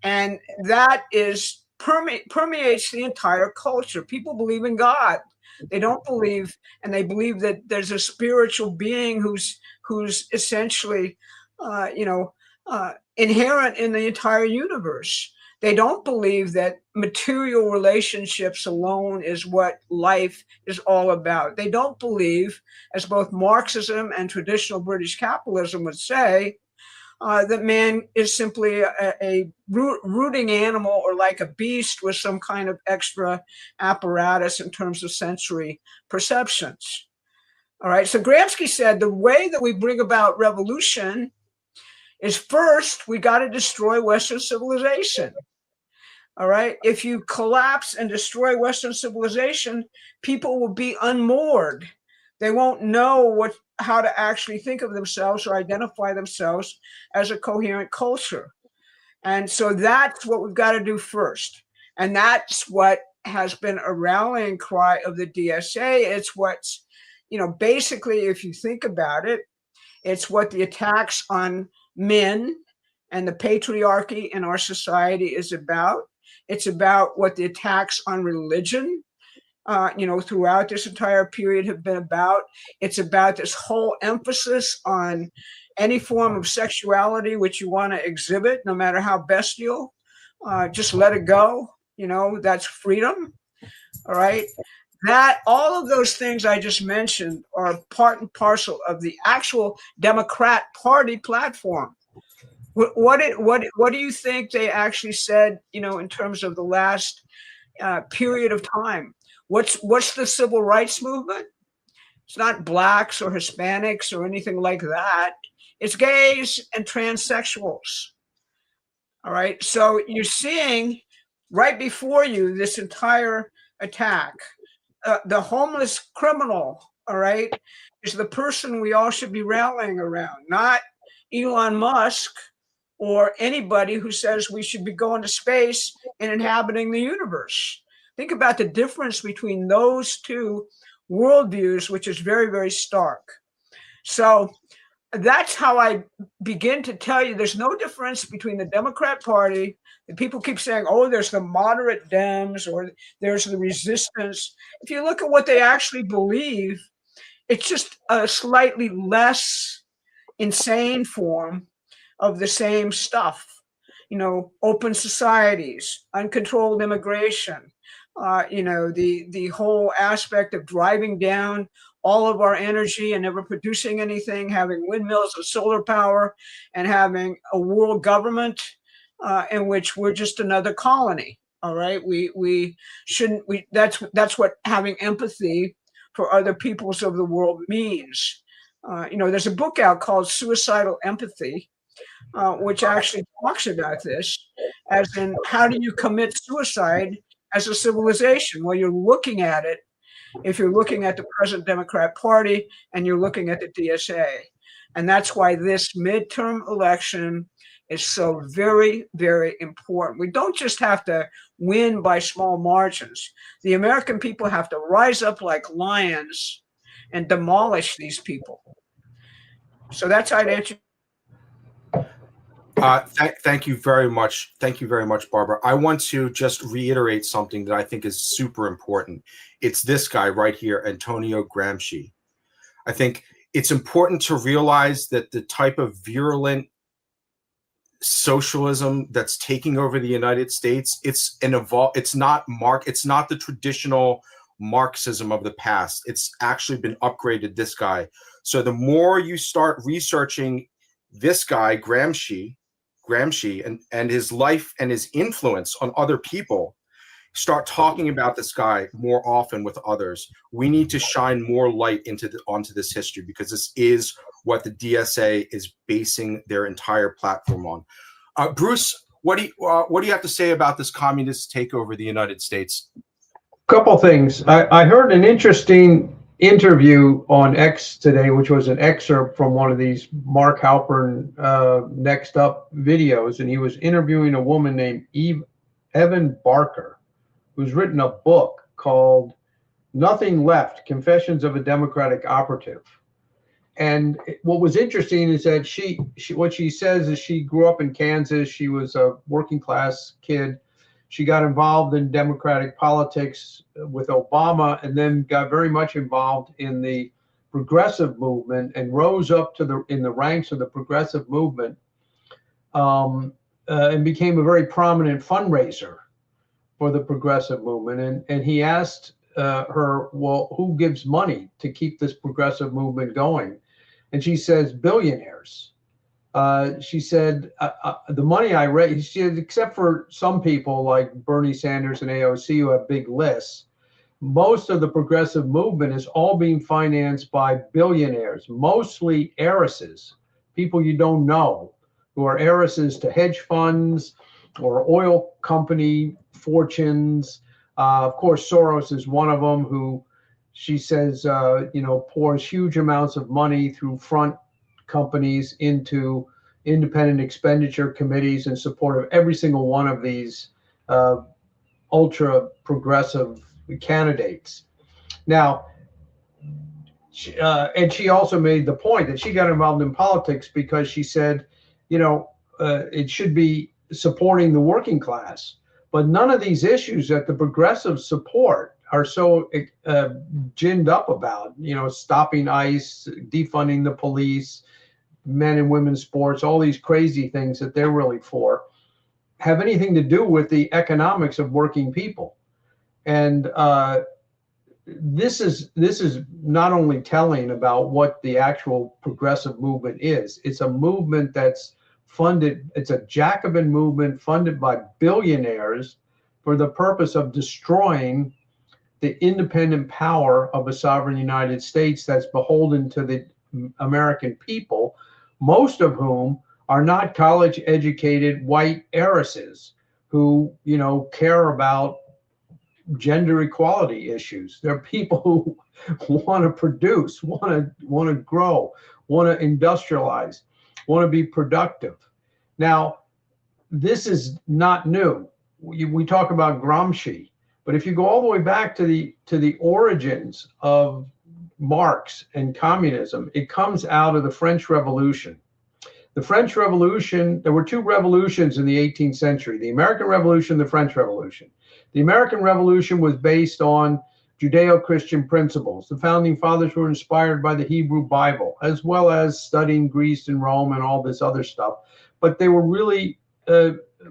Speaker 3: And that is permeates the entire culture. People believe in God. They don't believe, and they believe that there's a spiritual being who's essentially, inherent in the entire universe. They don't believe that material relationships alone is what life is all about. They don't believe, as both Marxism and traditional British capitalism would say, that man is simply a rooting animal or like a beast with some kind of extra apparatus in terms of sensory perceptions. All right, so Gramsci said the way that we bring about revolution is first, we got to destroy Western civilization. All right, if you collapse and destroy Western civilization, people will be unmoored. They won't know how to actually think of themselves or identify themselves as a coherent culture. And so that's what we've got to do first. And that's what has been a rallying cry of the DSA. It's what's, basically, if you think about it, it's what the attacks on men and the patriarchy in our society is about. It's about what the attacks on religion throughout this entire period have been about. It's about this whole emphasis on any form of sexuality which you want to exhibit, no matter how bestial. Just let it go. That's freedom. All right. All of those things I just mentioned are part and parcel of the actual Democrat Party platform. What do you think they actually said, in terms of the last period of time? What's the civil rights movement? It's not blacks or Hispanics or anything like that. It's gays and transsexuals. All right. So you're seeing right before you this entire attack. The homeless criminal, all right, is the person we all should be rallying around, not Elon Musk or anybody who says we should be going to space and inhabiting the universe. Think about the difference between those two worldviews, which is very, very stark. So that's how I begin to tell you there's no difference between the Democrat Party. And people keep saying, oh, there's the moderate Dems or there's the resistance. If you look at what they actually believe, it's just a slightly less insane form of the same stuff. Open societies, uncontrolled immigration, the whole aspect of driving down all of our energy and never producing anything, having windmills of solar power, and having a world government in which we're just another colony. All right, we shouldn't. That's what having empathy for other peoples of the world means. There's a book out called Suicidal Empathy, which actually talks about this, as in how do you commit suicide as a civilization? Well, you're looking at it. If you're looking at the present Democrat Party and you're looking at the DSA. And that's why this midterm election is so very, very important. We don't just have to win by small margins. The American people have to rise up like lions and demolish these people. So that's how I'd answer.
Speaker 1: Thank you very much. Thank you very much, Barbara. I want to just reiterate something that I think is super important. It's this guy right here, Antonio Gramsci. I think it's important to realize that the type of virulent socialism that's taking over the United States, it's not the traditional Marxism of the past. It's actually been upgraded, this guy. So the more you start researching this guy, Gramsci and his life and his influence on other people, start talking about this guy more often with others. We need to shine more light onto this history, because this is what the DSA is basing their entire platform on. Bruce, what do you have to say about this communist takeover of the United States?
Speaker 5: Couple things. I heard an interesting interview on X today, which was an excerpt from one of these Mark Halpern Next Up videos, and he was interviewing a woman named Evan Barker, who's written a book called Nothing Left: Confessions of a Democratic Operative. And what was interesting is that what she says is she grew up in Kansas. She was a working class kid. She got involved in Democratic politics with Obama, and then got very much involved in the progressive movement and rose up to in the ranks of the progressive movement, and became a very prominent fundraiser for the progressive movement. And he asked her, well, who gives money to keep this progressive movement going? And she says, billionaires. She said, the money I raise, she said, except for some people like Bernie Sanders and AOC who have big lists, most of the progressive movement is all being financed by billionaires, mostly heiresses, people you don't know, who are heiresses to hedge funds or oil company fortunes. Of course, Soros is one of them, who she says, pours huge amounts of money through front companies into independent expenditure committees in support of every single one of these ultra progressive candidates. Now, and she also made the point that she got involved in politics because she said, it should be supporting the working class. But none of these issues that the progressives support are so ginned up about, stopping ICE, defunding the police, men and women's sports, all these crazy things that they're really for, have anything to do with the economics of working people. And this is not only telling about what the actual progressive movement is. It's a movement that's funded. It's a Jacobin movement funded by billionaires for the purpose of destroying the independent power of a sovereign United States that's beholden to the American people, most of whom are not college-educated white heiresses who, care about gender equality issues. They're people who want to produce, want to grow, want to industrialize, want to be productive. Now, this is not new. We talk about Gramsci, but if you go all the way back to the origins of Marx and communism, it comes out of the French Revolution. The French Revolution, there were two revolutions in the 18th century, the American Revolution, the French Revolution. The American Revolution was based on Judeo-Christian principles. The founding fathers were inspired by the Hebrew Bible, as well as studying Greece and Rome and all this other stuff. But they were really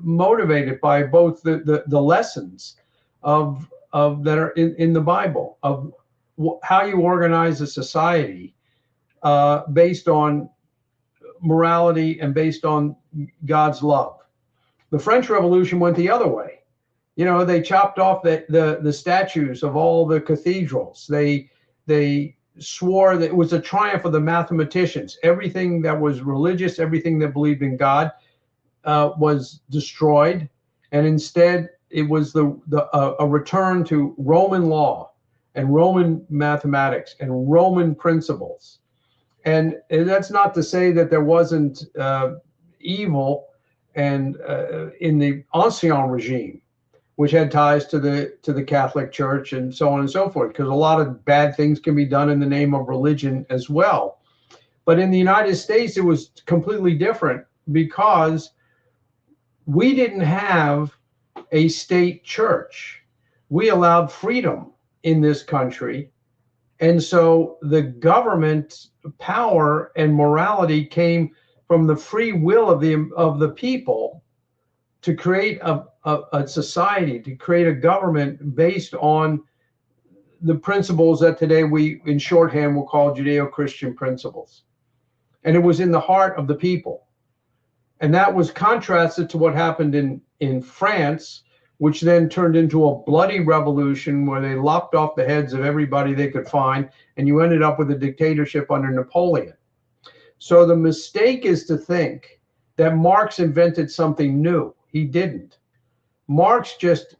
Speaker 5: motivated by both the lessons of that are in the Bible, of how you organize a society based on morality and based on God's love. The French Revolution went the other way. They chopped off the statues of all the cathedrals. They swore that it was a triumph of the mathematicians. Everything that was religious, everything that believed in God was destroyed. And instead, it was a return to Roman law and Roman mathematics and Roman principles. And that's not to say that there wasn't evil and in the Ancien regime, which had ties to the Catholic Church and so on and so forth, because a lot of bad things can be done in the name of religion as well. But in the United States, it was completely different because we didn't have a state church. We allowed freedom in this country. And so the government power and morality came from the free will of the people to create a society, to create a government based on the principles that today we, in shorthand, will call Judeo-Christian principles. And it was in the heart of the people. And that was contrasted to what happened in France, which then turned into a bloody revolution where they lopped off the heads of everybody they could find, and you ended up with a dictatorship under Napoleon. So the mistake is to think that Marx invented something new. He didn't. Marx just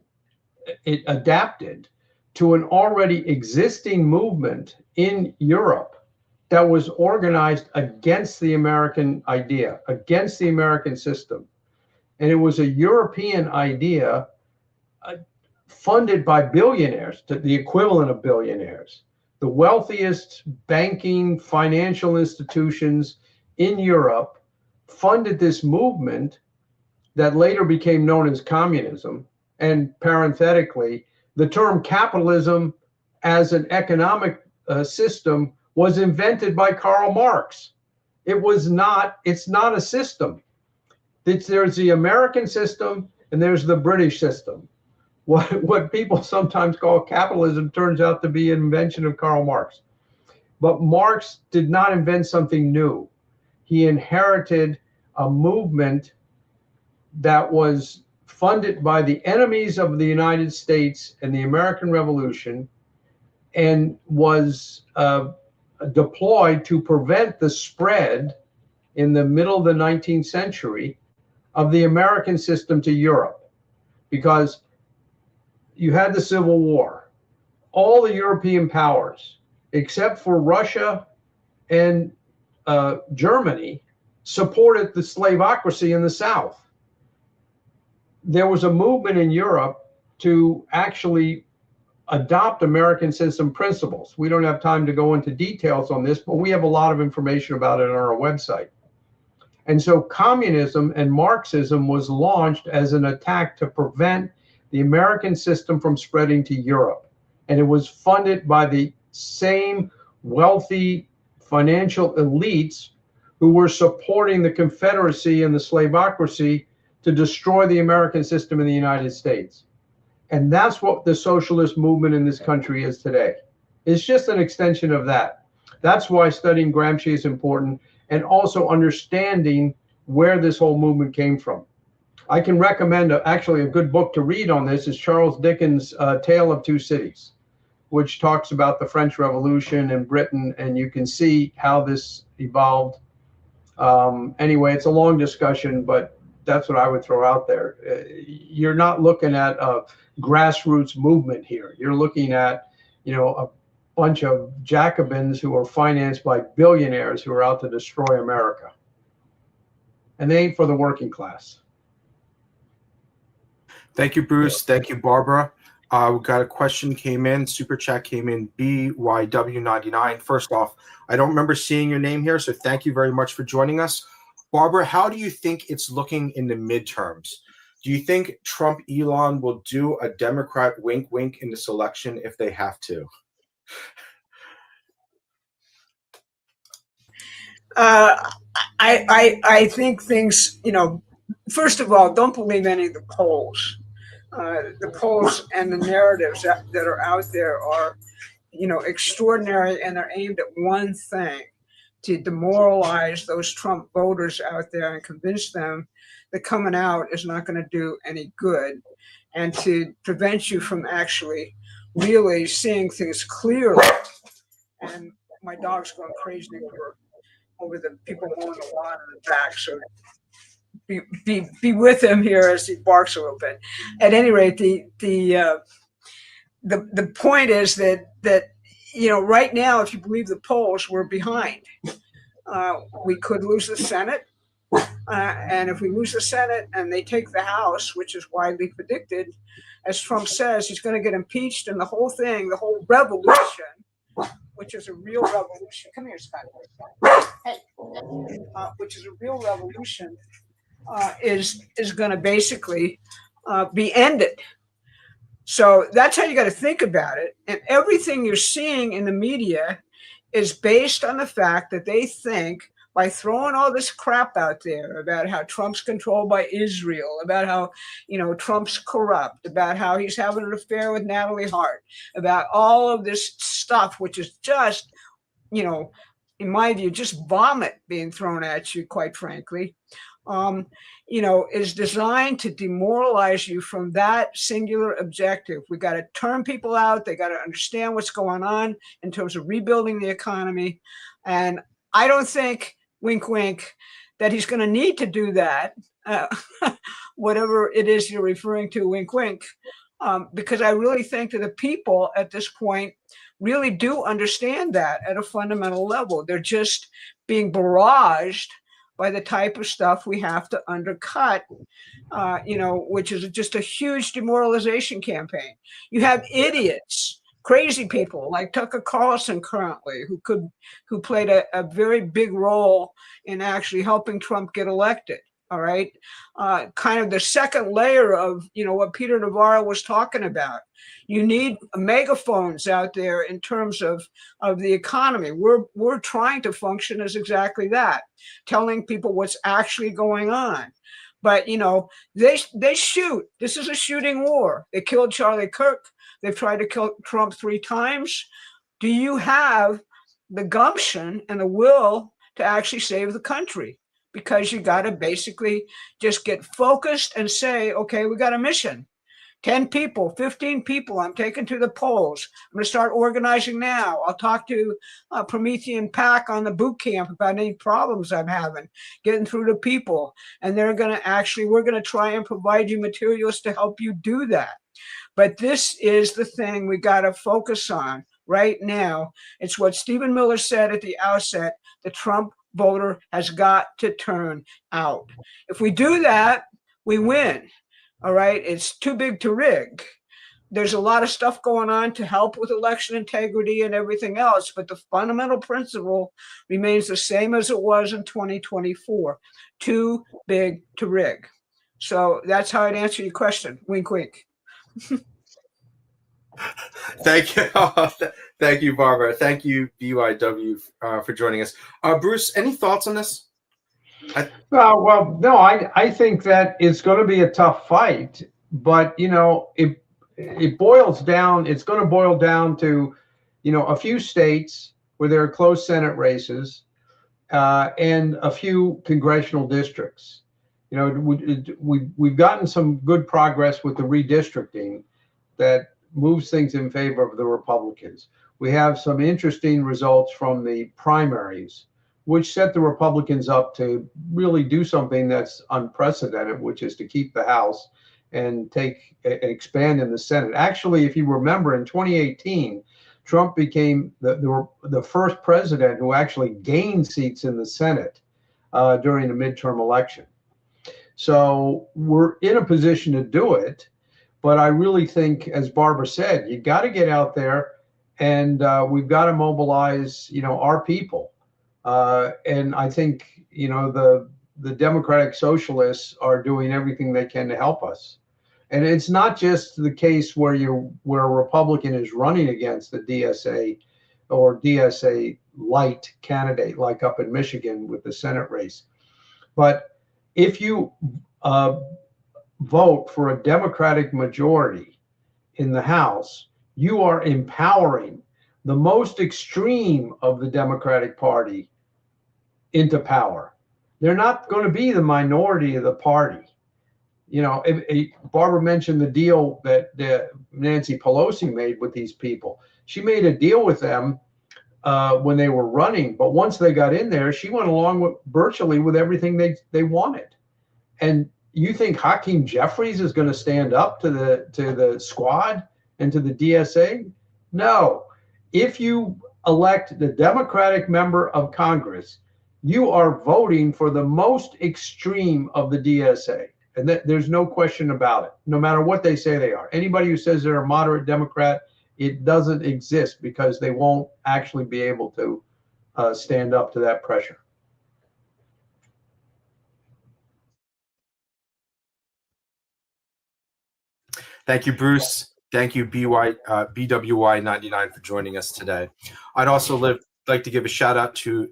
Speaker 5: adapted to an already existing movement in Europe that was organized against the American idea, against the American system. And it was a European idea funded by billionaires, the equivalent of billionaires. The wealthiest banking, financial institutions in Europe funded this movement that later became known as communism, And parenthetically, the term capitalism as an economic system was invented by Karl Marx. It's not a system. There's the American system and there's the British system. What people sometimes call capitalism turns out to be an invention of Karl Marx. But Marx did not invent something new. He inherited a movement that was funded by the enemies of the United States and the American Revolution, and was deployed to prevent the spread in the middle of the 19th century of the American system to Europe. Because you had the Civil War. All the European powers, except for Russia and Germany, supported the slavocracy in the South. There was a movement in Europe to actually adopt American system principles. We don't have time to go into details on this, but we have a lot of information about it on our website. And so communism and Marxism was launched as an attack to prevent the American system from spreading to Europe. And it was funded by the same wealthy financial elites who were supporting the Confederacy and the slavocracy to destroy the American system in the United States. And that's what the socialist movement in this country is today. It's just an extension of that. That's why studying Gramsci is important, and also understanding where this whole movement came from. I can recommend actually a good book to read on this is Charles Dickens' Tale of Two Cities, which talks about the French Revolution in Britain, and you can see how this evolved. Anyway, it's a long discussion, but that's what I would throw out there. You're not looking at a grassroots movement here. You're looking at, a bunch of Jacobins who are financed by billionaires who are out to destroy America. And they ain't for the working class.
Speaker 1: Thank you, Bruce. Thank you, Barbara. We got a question came in, super chat came in, BYW99. First off, I don't remember seeing your name here, so thank you very much for joining us. Barbara, how do you think it's looking in the midterms? Do you think Trump Elon will do a Democrat wink wink in this election if they have to?
Speaker 3: I think things, first of all, don't believe any of the polls. The polls and the narratives that are out there are, extraordinary, and they're aimed at one thing: to demoralize those Trump voters out there and convince them that coming out is not going to do any good, and to prevent you from actually really seeing things clearly. And my dog's going crazy over the people mowing the lawn in the back, so be with him here as he barks a little bit. At any rate, the point is that right now, if you believe the polls, we're behind. We could lose the Senate, and if we lose the Senate and they take the House, which is widely predicted, as Trump says, he's going to get impeached, and the whole thing, the whole revolution, which is a real revolution. Come here, Scott. Hey, which is a real revolution, is going to basically be ended. So that's how you got to think about it. And everything you're seeing in the media is based on the fact that they think, by throwing all this crap out there about how Trump's controlled by Israel, about how, Trump's corrupt, about how he's having an affair with Natalie Hart, about all of this stuff, which is just, in my view, just vomit being thrown at you, quite frankly, is designed to demoralize you from that singular objective. We got to turn people out. They got to understand what's going on in terms of rebuilding the economy. And I don't think, wink, wink, that he's going to need to do that, whatever it is you're referring to, wink, wink, because I really think that the people at this point really do understand that at a fundamental level. They're just being barraged by the type of stuff we have to undercut, which is just a huge demoralization campaign. You have idiots, crazy people like Tucker Carlson currently, who played a very big role in actually helping Trump get elected. All right. Kind of the second layer of, what Peter Navarro was talking about. You need megaphones out there in terms of the economy. We're trying to function as exactly that, telling people what's actually going on. But, they shoot. This is a shooting war. They killed Charlie Kirk. They've tried to kill Trump 3 times. Do you have the gumption and the will to actually save the country? Because you got to basically just get focused and say, okay, we got a mission. 10 people, 15 people, I'm taking to the polls. I'm going to start organizing now. I'll talk to Promethean Pack on the boot camp about any problems I'm having, getting through to people. And we're going to try and provide you materials to help you do that. But this is the thing we got to focus on right now. It's what Stephen Miller said at the outset: the Trump voter has got to turn out. If we do that, we win. All right. It's too big to rig. There's a lot of stuff going on to help with election integrity and everything else, but the fundamental principle remains the same as it was in 2024. Too big to rig. So that's how I'd answer your question. Wink, wink.
Speaker 1: Thank you. Thank you, Barbara. Thank you, BYW, for joining us. Bruce, any thoughts on this?
Speaker 5: Well, no, I think that it's going to be a tough fight, but, it boils down, it's going to boil down to, a few states where there are close Senate races and a few congressional districts. We've gotten some good progress with the redistricting that moves things in favor of the Republicans. We have some interesting results from the primaries, which set the Republicans up to really do something that's unprecedented, which is to keep the House and expand in the Senate. Actually, if you remember, in 2018, Trump became the first president who actually gained seats in the Senate during the midterm election. So we're in a position to do it. But I really think, as Barbara said, you got to get out there and we've got to mobilize, our people. And I think, the Democratic Socialists are doing everything they can to help us. And it's not just the case where a Republican is running against the DSA or DSA light candidate, like up in Michigan with the Senate race. But if you vote for a Democratic majority in the House, you are empowering the most extreme of the Democratic Party into power. They're not going to be the minority of the party. Barbara mentioned the deal that Nancy Pelosi made with these people. She made a deal with them when they were running, but once they got in there, she went along with virtually with everything they wanted. And you think Hakeem Jeffries is going to stand up to the squad and to the DSA? No. If you elect the Democratic member of Congress, you are voting for the most extreme of the DSA. And there's no question about it, no matter what they say they are. Anybody who says they're a moderate Democrat, it doesn't exist because they won't actually be able to stand up to that pressure.
Speaker 1: Thank you, Bruce. Thank you, BWY99, for joining us today. I'd also like to give a shout out to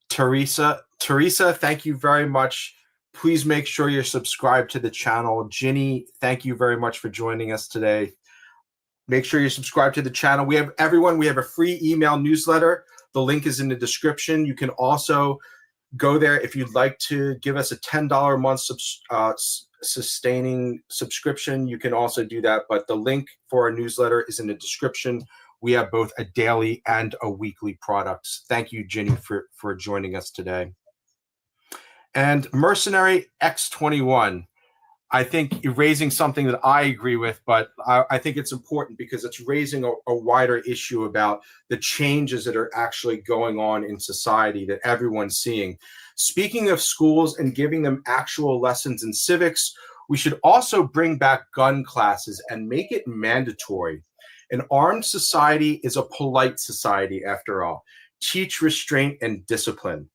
Speaker 1: Teresa. Teresa, thank you very much. Please make sure you're subscribed to the channel. Ginny, thank you very much for joining us today. Make sure you're subscribed to the channel. We have a free email newsletter. The link is in the description. You can also go there if you'd like to give us a $10 a month sustaining subscription. You can also do that, but the link for our newsletter is in the description. We have both a daily and a weekly products. Thank you, Ginny, for joining us today. And Mercenary X21, I think you're raising something that I agree with, but I think it's important because it's raising a wider issue about the changes that are actually going on in society that everyone's seeing. Speaking of schools and giving them actual lessons in civics, we should also bring back gun classes and make it mandatory. An armed society is a polite society, after all. Teach restraint and discipline.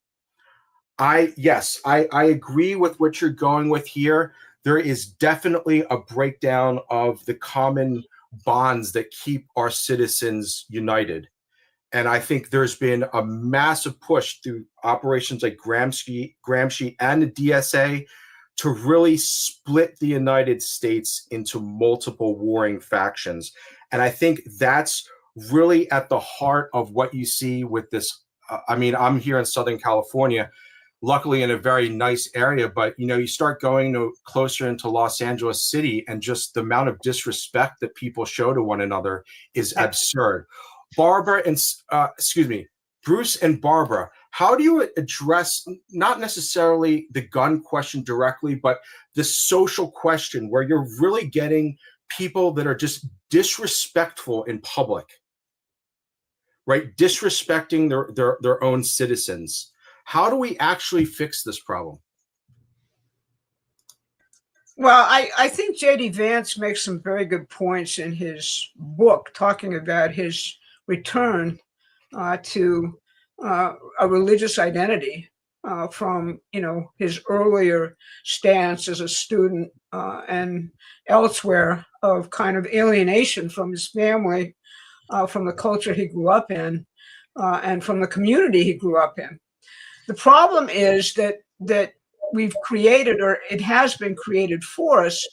Speaker 1: Yes, I agree with what you're going with here. There is definitely a breakdown of the common bonds that keep our citizens united. And I think there's been a massive push through operations like Gramsci and the DSA to really split the United States into multiple warring factions. And I think that's really at the heart of what you see with this. I mean, I'm here in Southern California, luckily in a very nice area, but you start going closer into Los Angeles City, and just the amount of disrespect that people show to one another is absurd. Bruce and Barbara, how do you address not necessarily the gun question directly, but the social question where you're really getting people that are just disrespectful in public, right? Disrespecting their own citizens. How do we actually fix this problem?
Speaker 3: Well, I think J.D. Vance makes some very good points in his book talking about his return to a religious identity from his earlier stance as a student and elsewhere of kind of alienation from his family, from the culture he grew up in, and from the community he grew up in. The problem is that we've created, or it has been created for us,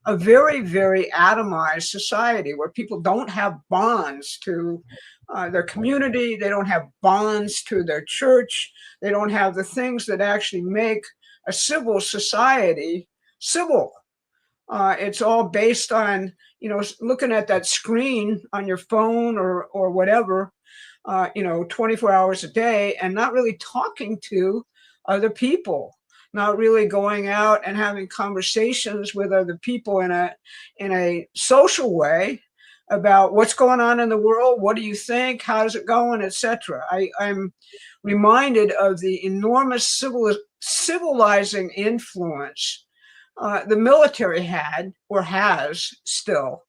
Speaker 3: a very, very atomized society where people don't have bonds to their community. They don't have bonds to their church. They don't have the things that actually make a civil society civil. It's all based on, looking at that screen on your phone or whatever, 24 hours a day, and not really talking to other people, not really going out and having conversations with other people in a social way about what's going on in the world. What do you think? How's it going, etc. I'm reminded of the enormous civilizing influence the military had, or has still,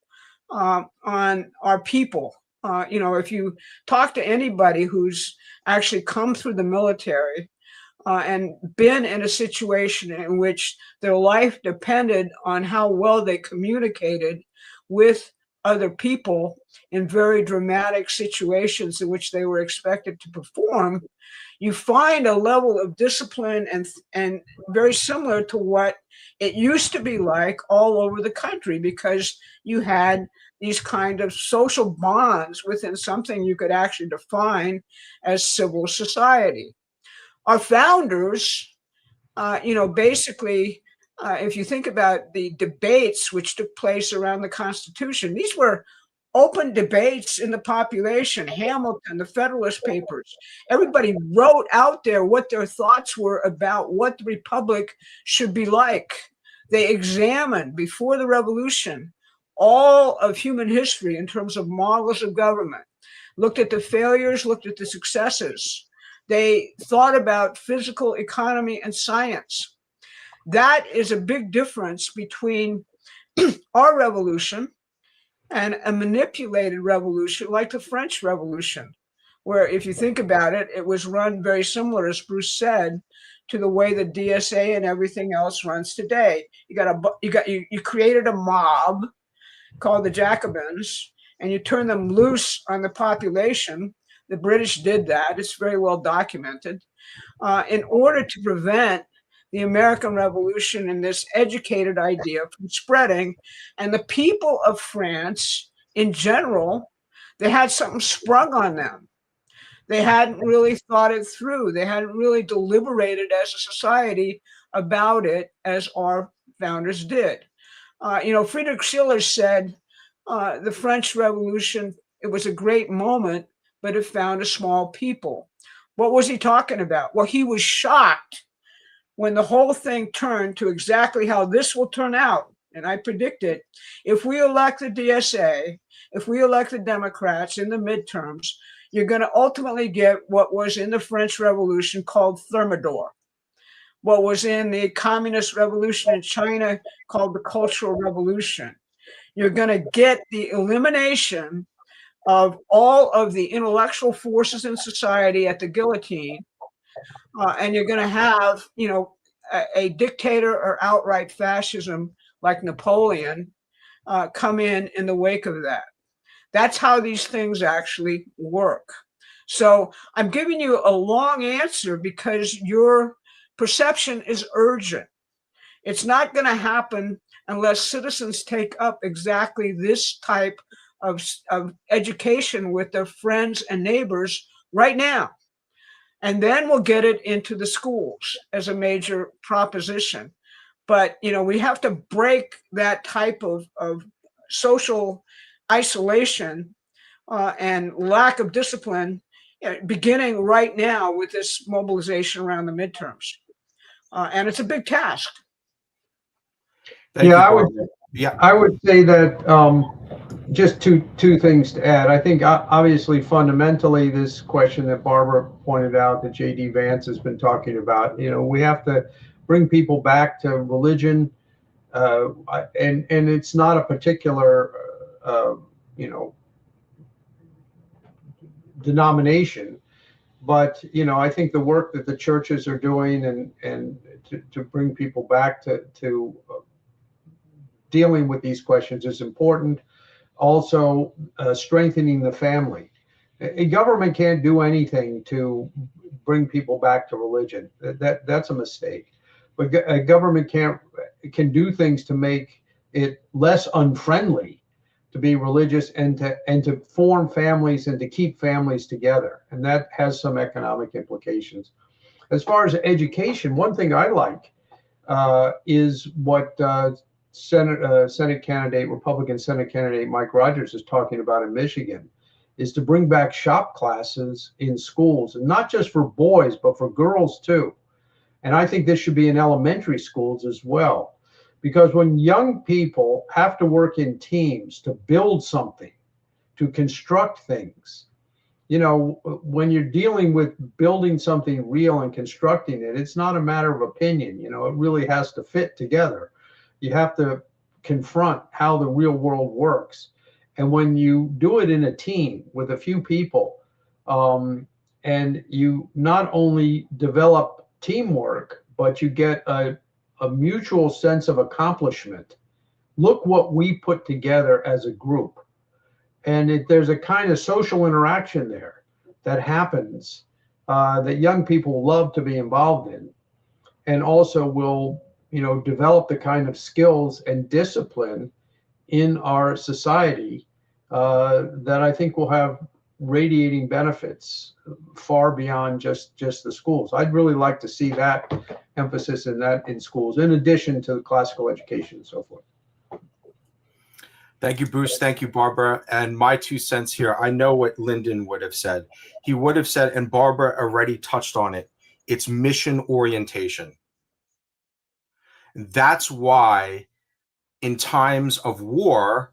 Speaker 3: on our people. If you talk to anybody who's actually come through the military and been in a situation in which their life depended on how well they communicated with other people in very dramatic situations in which they were expected to perform, you find a level of discipline and very similar to what it used to be like all over the country, because you had these kind of social bonds within something you could actually define as civil society. Our founders, basically, if you think about the debates which took place around the Constitution, these were open debates in the population. Hamilton, the Federalist Papers, everybody wrote out there what their thoughts were about what the Republic should be like. They examined, before the Revolution, all of human history in terms of models of government, looked at the failures, looked at the successes. They thought about physical economy and science. That is a big difference between our revolution and a manipulated revolution like the French Revolution, where, if you think about it, it was run very similar, as Bruce said, to the way the DSA and everything else runs today. You created a mob called the Jacobins, and you turn them loose on the population. The British did that. It's very well documented, in order to prevent the American Revolution and this educated idea from spreading. And the people of France, in general, they had something sprung on them. They hadn't really thought it through. They hadn't really deliberated as a society about it as our founders did. Friedrich Schiller said the French Revolution, it was a great moment, but it found a small people. What was he talking about? Well, he was shocked when the whole thing turned to exactly how this will turn out. And I predict it. If we elect the DSA, if we elect the Democrats in the midterms, you're going to ultimately get what was in the French Revolution called Thermidor, what was in the Communist Revolution in China called the Cultural Revolution. You're going to get the elimination of all of the intellectual forces in society at the guillotine, and you're going to have, a dictator or outright fascism like Napoleon come in the wake of that. That's how these things actually work. So I'm giving you a long answer because your perception is urgent. It's not going to happen unless citizens take up exactly this type of education with their friends and neighbors right now. And then we'll get it into the schools as a major proposition. But, we have to break that type of social isolation and lack of discipline, beginning right now with this mobilization around the midterms. And it's a big task.
Speaker 5: I would say that just two things to add. I think obviously fundamentally this question that Barbara pointed out that J.D. Vance has been talking about, we have to bring people back to religion, and it's not a particular denomination, but I think the work that the churches are doing and to bring people back to dealing with these questions is important. Also, strengthening the family. A government can't do anything to bring people back to religion. That's a mistake. But a government can do things to make it less unfriendly to be religious and to form families and to keep families together. And that has some economic implications. As far as education, one thing I like is what Senate candidate, Republican Senate candidate Mike Rogers is talking about in Michigan, is to bring back shop classes in schools, and not just for boys, but for girls too. And I think this should be in elementary schools as well, because when young people have to work in teams to build something, to construct things, when you're dealing with building something real and constructing it, it's not a matter of opinion. It really has to fit together. You have to confront how the real world works. And when you do it in a team with a few people, and you not only develop teamwork, but you get a mutual sense of accomplishment. Look what we put together as a group. And there's a kind of social interaction there that happens that young people love to be involved in, and also will develop the kind of skills and discipline in our society that I think will have radiating benefits far beyond just the schools. I'd really like to see that emphasis in schools, in addition to the classical education and so forth.
Speaker 1: Thank you, Bruce. Thank you, Barbara. And my 2 cents here, I know what Lyndon would have said. He would have said, and Barbara already touched on it, it's mission orientation. That's why in times of war,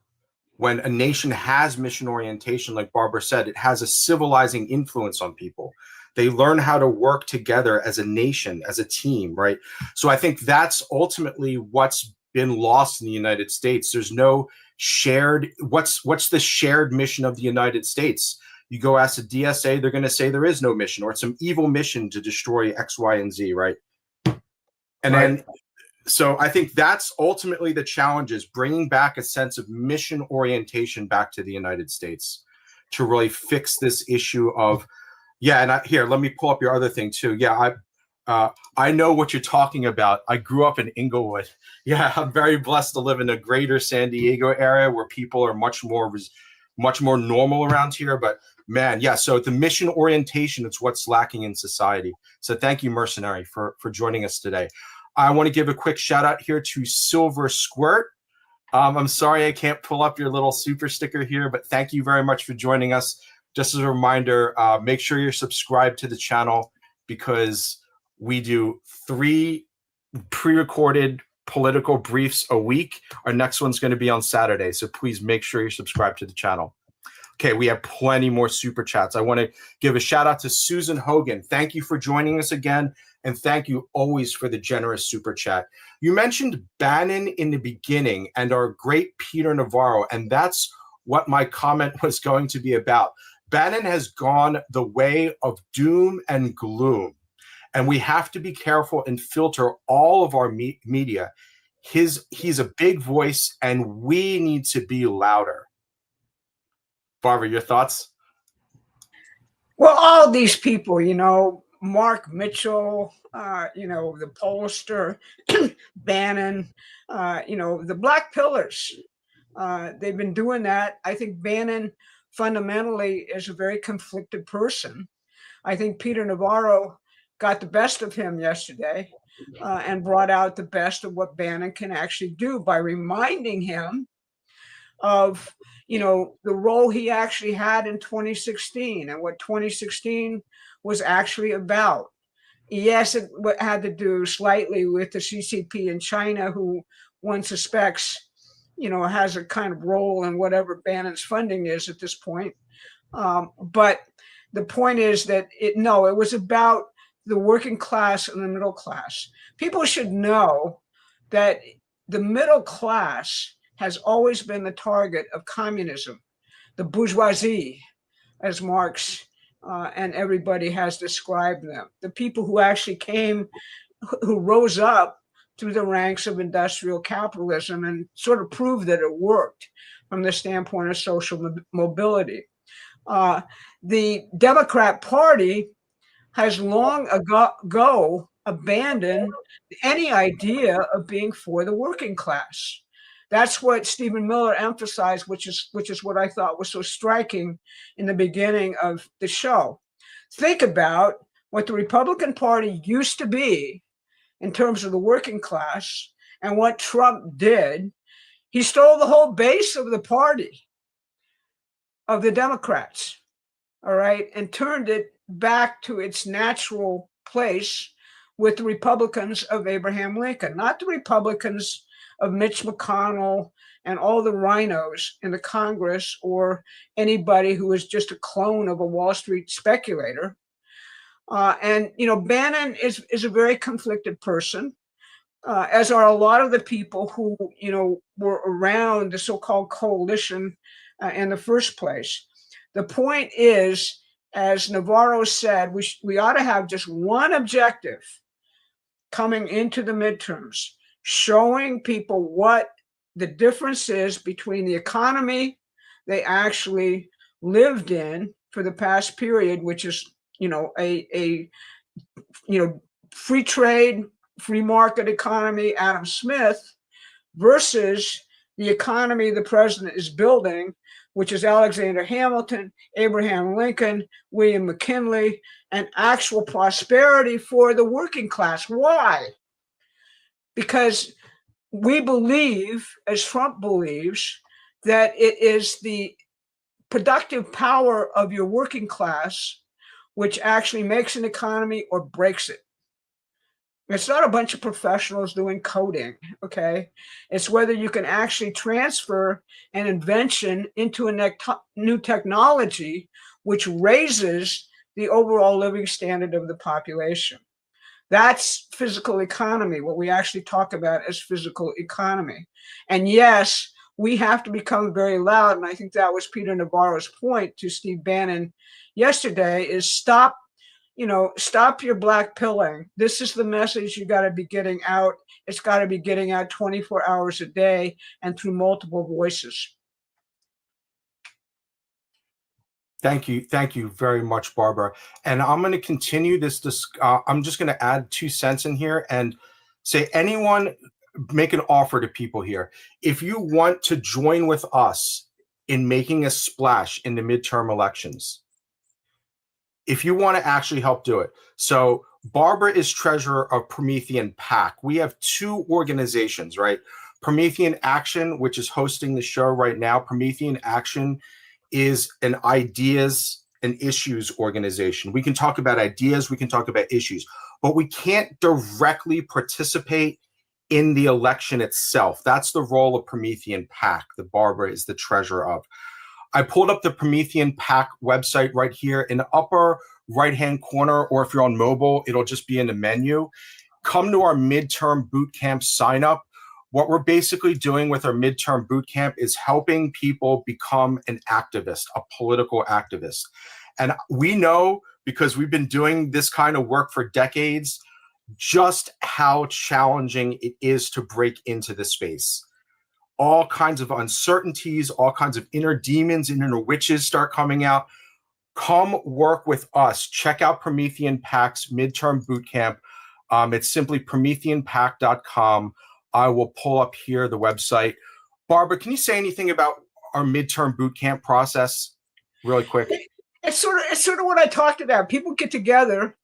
Speaker 1: when a nation has mission orientation, like Barbara said, it has a civilizing influence on people. They learn how to work together as a nation, as a team, right? So I think that's ultimately what's been lost in the United States. There's no shared, what's the shared mission of the United States? You go ask the DSA, they're going to say there is no mission, or it's some evil mission to destroy X, Y, and Z, right? And then, so I think that's ultimately the challenge, is bringing back a sense of mission orientation back to the United States to really fix this issue of, here, let me pull up your other thing too. I know what you're talking about. I grew up in Inglewood. Yeah, I'm very blessed to live in the greater San Diego area where people are much more normal around here. But man, so the mission orientation is what's lacking in society. So thank you, Mercenary, for joining us today. I want to give a quick shout out here to Silver Squirt. I'm sorry I can't pull up your little super sticker here, but thank you very much for joining us. Just as a reminder, make sure you're subscribed to the channel, because we do 3 pre-recorded political briefs a week. Our next one's going to be on Saturday, so please make sure you're subscribed to the channel. Okay, we have plenty more super chats. I want to give a shout out to Susan Hogan. Thank you for joining us again, and thank you always for the generous super chat. You mentioned Bannon in the beginning and our great Peter Navarro, and that's what my comment was going to be about. Bannon has gone the way of doom and gloom. And we have to be careful and filter all of our media. He's a big voice, and we need to be louder. Barbara, your thoughts?
Speaker 3: Well, all these people, Mark Mitchell, the pollster, Bannon, the Black Pillars, they've been doing that. I think Bannon fundamentally is a very conflicted person. I think Peter Navarro got the best of him yesterday and brought out the best of what Bannon can actually do by reminding him of the role he actually had in 2016 and what 2016 was actually about. Yes, it had to do slightly with the CCP in China, who one suspects, has a kind of role in whatever Bannon's funding is at this point. But the point is that it was about the working class and the middle class. People should know that the middle class has always been the target of communism, the bourgeoisie, as Marx and everybody has described them. The people who actually who rose up through the ranks of industrial capitalism and sort of proved that it worked from the standpoint of social mobility. The Democrat Party has long ago abandoned any idea of being for the working class. That's what Stephen Miller emphasized, which is what I thought was so striking in the beginning of the show. Think about what the Republican Party used to be in terms of the working class and what Trump did. He stole the whole base of the party, of the Democrats, all right, and turned it back to its natural place with the Republicans of Abraham Lincoln, not the Republicans of Mitch McConnell and all the rhinos in the Congress or anybody who is just a clone of a Wall Street speculator. And Bannon is a very conflicted person, as are a lot of the people who, were around the so-called coalition in the first place. The point is, as Navarro said, we ought to have just one objective coming into the midterms, showing people what the difference is between the economy they actually lived in for the past period, which is, a free trade, free market economy, Adam Smith, versus the economy the president is building, which is Alexander Hamilton, Abraham Lincoln, William McKinley, and actual prosperity for the working class. Why? Because we believe, as Trump believes, that it is the productive power of your working class which actually makes an economy or breaks it. It's not a bunch of professionals doing coding, okay? It's whether you can actually transfer an invention into a new technology which raises the overall living standard of the population. That's physical economy, what we actually talk about as physical economy. And yes, we have to become very loud, and I think that was Peter Navarro's point to Steve Bannon yesterday, is stop your black pilling. This is the message you got to be getting out. It's got to be getting out 24 hours a day and through multiple voices.
Speaker 1: Thank you very much, Barbara. And I'm going to continue this. I'm just going to add 2 cents in here and say, anyone, make an offer to people here. If you want to join with us in making a splash in the midterm elections, if you want to actually help do it. So Barbara is treasurer of Promethean PAC. We have 2 organizations, right? Promethean Action, which is hosting the show right now. Promethean Action is an ideas and issues organization. We can talk about ideas, we can talk about issues, but we can't directly participate in the election itself. That's the role of Promethean PAC that Barbara is the treasurer of. I pulled up the Promethean PAC website right here in the upper right-hand corner, or if you're on mobile, it'll just be in the menu. Come to our midterm boot camp sign up. What we're basically doing with our midterm boot camp is helping people become an activist, a political activist. And we know because we've been doing this kind of work for decades, just how challenging it is to break into this space. All kinds of uncertainties, all kinds of inner demons and inner witches start coming out. Come work with us. Check out Promethean Pact's midterm boot camp. It's simply prometheanpact.com. I will pull up here the website. Barbara, can you say anything about our midterm boot camp process really quick?
Speaker 3: It's sort of what I talked about. People get together.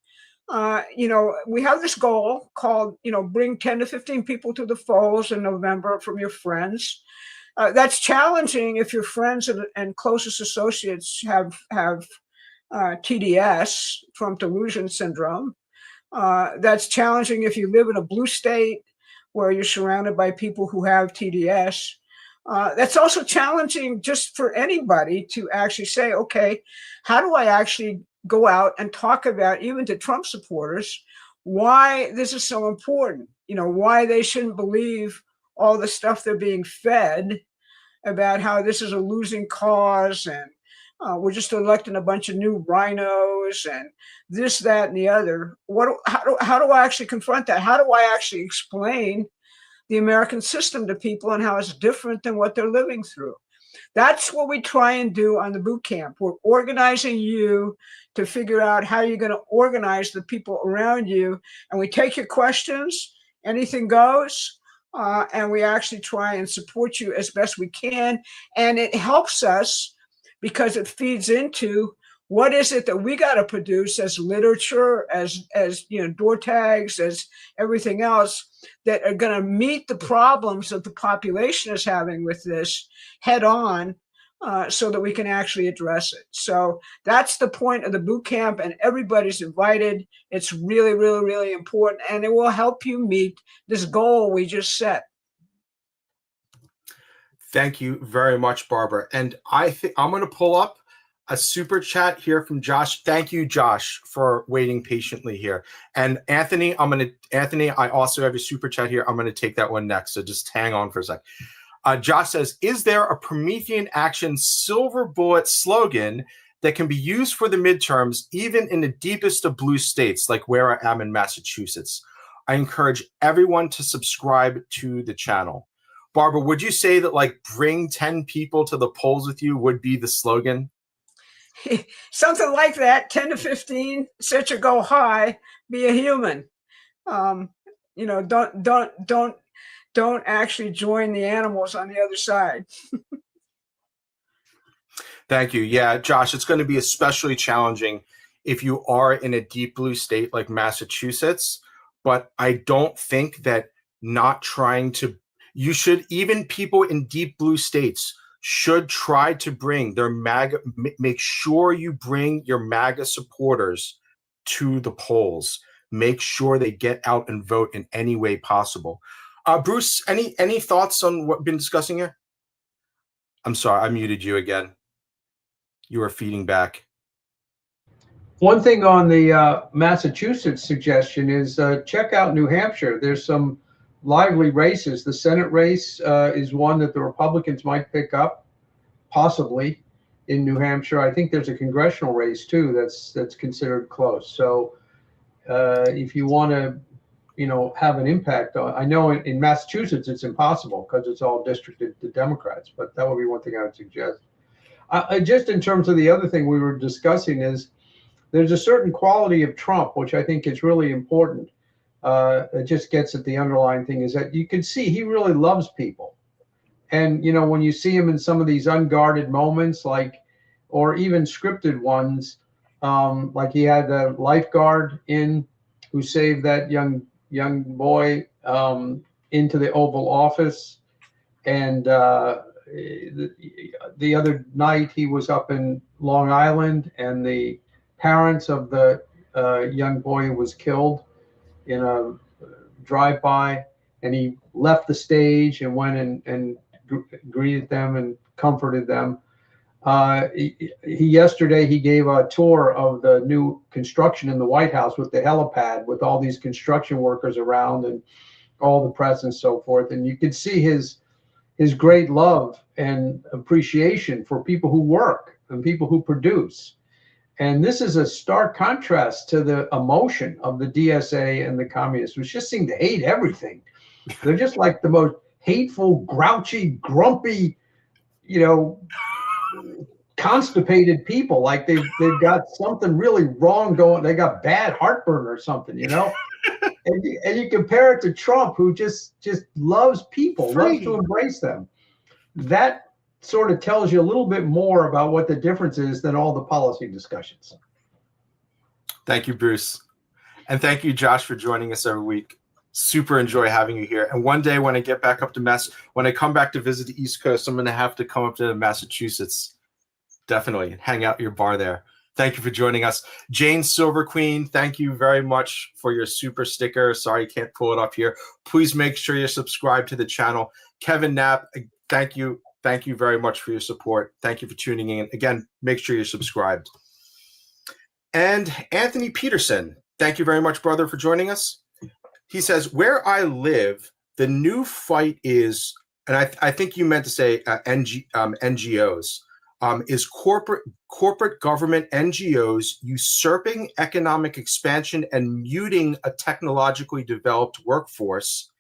Speaker 3: We have this goal called, bring 10 to 15 people to the falls in November from your friends. That's challenging if your friends and closest associates have TDS, Trump delusion syndrome. That's challenging if you live in a blue state where you're surrounded by people who have TDS. That's also challenging just for anybody to actually say, okay, how do I actually go out and talk about, even to Trump supporters, why this is so important, why they shouldn't believe all the stuff they're being fed about how this is a losing cause and we're just electing a bunch of new rhinos and this, that, and the other. How do I actually confront that? How do I actually explain the American system to people and how it's different than what they're living through? That's what we try and do on the boot camp. We're organizing you to figure out how you're going to organize the people around you. And we take your questions, anything goes, and we actually try and support you as best we can. And it helps us because it feeds into what is it that we got to produce as literature, as door tags, as everything else that are going to meet the problems that the population is having with this head on, so that we can actually address it. So that's the point of the boot camp, and everybody's invited. It's really, really, really important, and it will help you meet this goal we just set.
Speaker 1: Thank you very much, Barbara. And I think I'm going to pull up a super chat here from Josh. Thank you, Josh, for waiting patiently here. And Anthony, I also have a super chat here. I'm going to take that one next. So just hang on for a sec. Josh says, is there a Promethean Action silver bullet slogan that can be used for the midterms, even in the deepest of blue states, like where I am in Massachusetts? I encourage everyone to subscribe to the channel. Barbara, would you say that bring 10 people to the polls with you would be the slogan?
Speaker 3: Something like that, 10 to 15, set your goal high, be a human. Don't actually join the animals on the other side.
Speaker 1: Thank you. Yeah, Josh, it's going to be especially challenging if you are in a deep blue state like Massachusetts. But I don't think that you should, even people in deep blue states should try to bring their MAGA, make sure you bring your MAGA supporters to the polls. Make sure they get out and vote in any way possible. Bruce, any thoughts on what we've been discussing here? I'm sorry, I muted you again. You were feeding back.
Speaker 5: One thing on the Massachusetts suggestion is check out New Hampshire. There's some lively races. The Senate race is one that the Republicans might pick up, possibly, in New Hampshire. I think there's a congressional race too that's considered close. So if you want to, have an impact on, I know in Massachusetts it's impossible because it's all districted to Democrats, but that would be one thing I would suggest. Just in terms of the other thing we were discussing is there's a certain quality of Trump, which I think is really important. It just gets at the underlying thing is that you can see he really loves people. And, when you see him in some of these unguarded moments, or even scripted ones, like he had the lifeguard who saved that young boy into the Oval Office. And the other night he was up in Long Island, and the parents of the young boy who was killed in a drive-by, and he left the stage and went and greeted them and comforted them. Yesterday he gave a tour of the new construction in the White House with the helipad, with all these construction workers around and all the press and so forth. And you could see his great love and appreciation for people who work and people who produce. And this is a stark contrast to the emotion of the DSA and the communists, which just seem to hate everything. They're just like the most hateful, grouchy, grumpy, constipated people. Like they've got something really wrong going. They got bad heartburn or something, And you compare it to Trump, who just loves people, loves to embrace them. That sort of tells you a little bit more about what the difference is than all the policy discussions.
Speaker 1: Thank you, Bruce. And thank you, Josh, for joining us every week. Super enjoy having you here. And one day when I get back up to when I come back to visit the East Coast, I'm going to have to come up to Massachusetts. Definitely hang out at your bar there. Thank you for joining us. Jane Silver Queen, thank you very much for your super sticker. Sorry, can't pull it up here. Please make sure you're subscribed to the channel. Kevin Knapp, thank you. Thank you very much for your support. Thank you for tuning in. Again, make sure you're subscribed. And Anthony Peterson, thank you very much, brother, for joining us. He says, where I live, the new fight is, and I think you meant to say NGOs, is corporate government NGOs usurping economic expansion and muting a technologically developed workforce,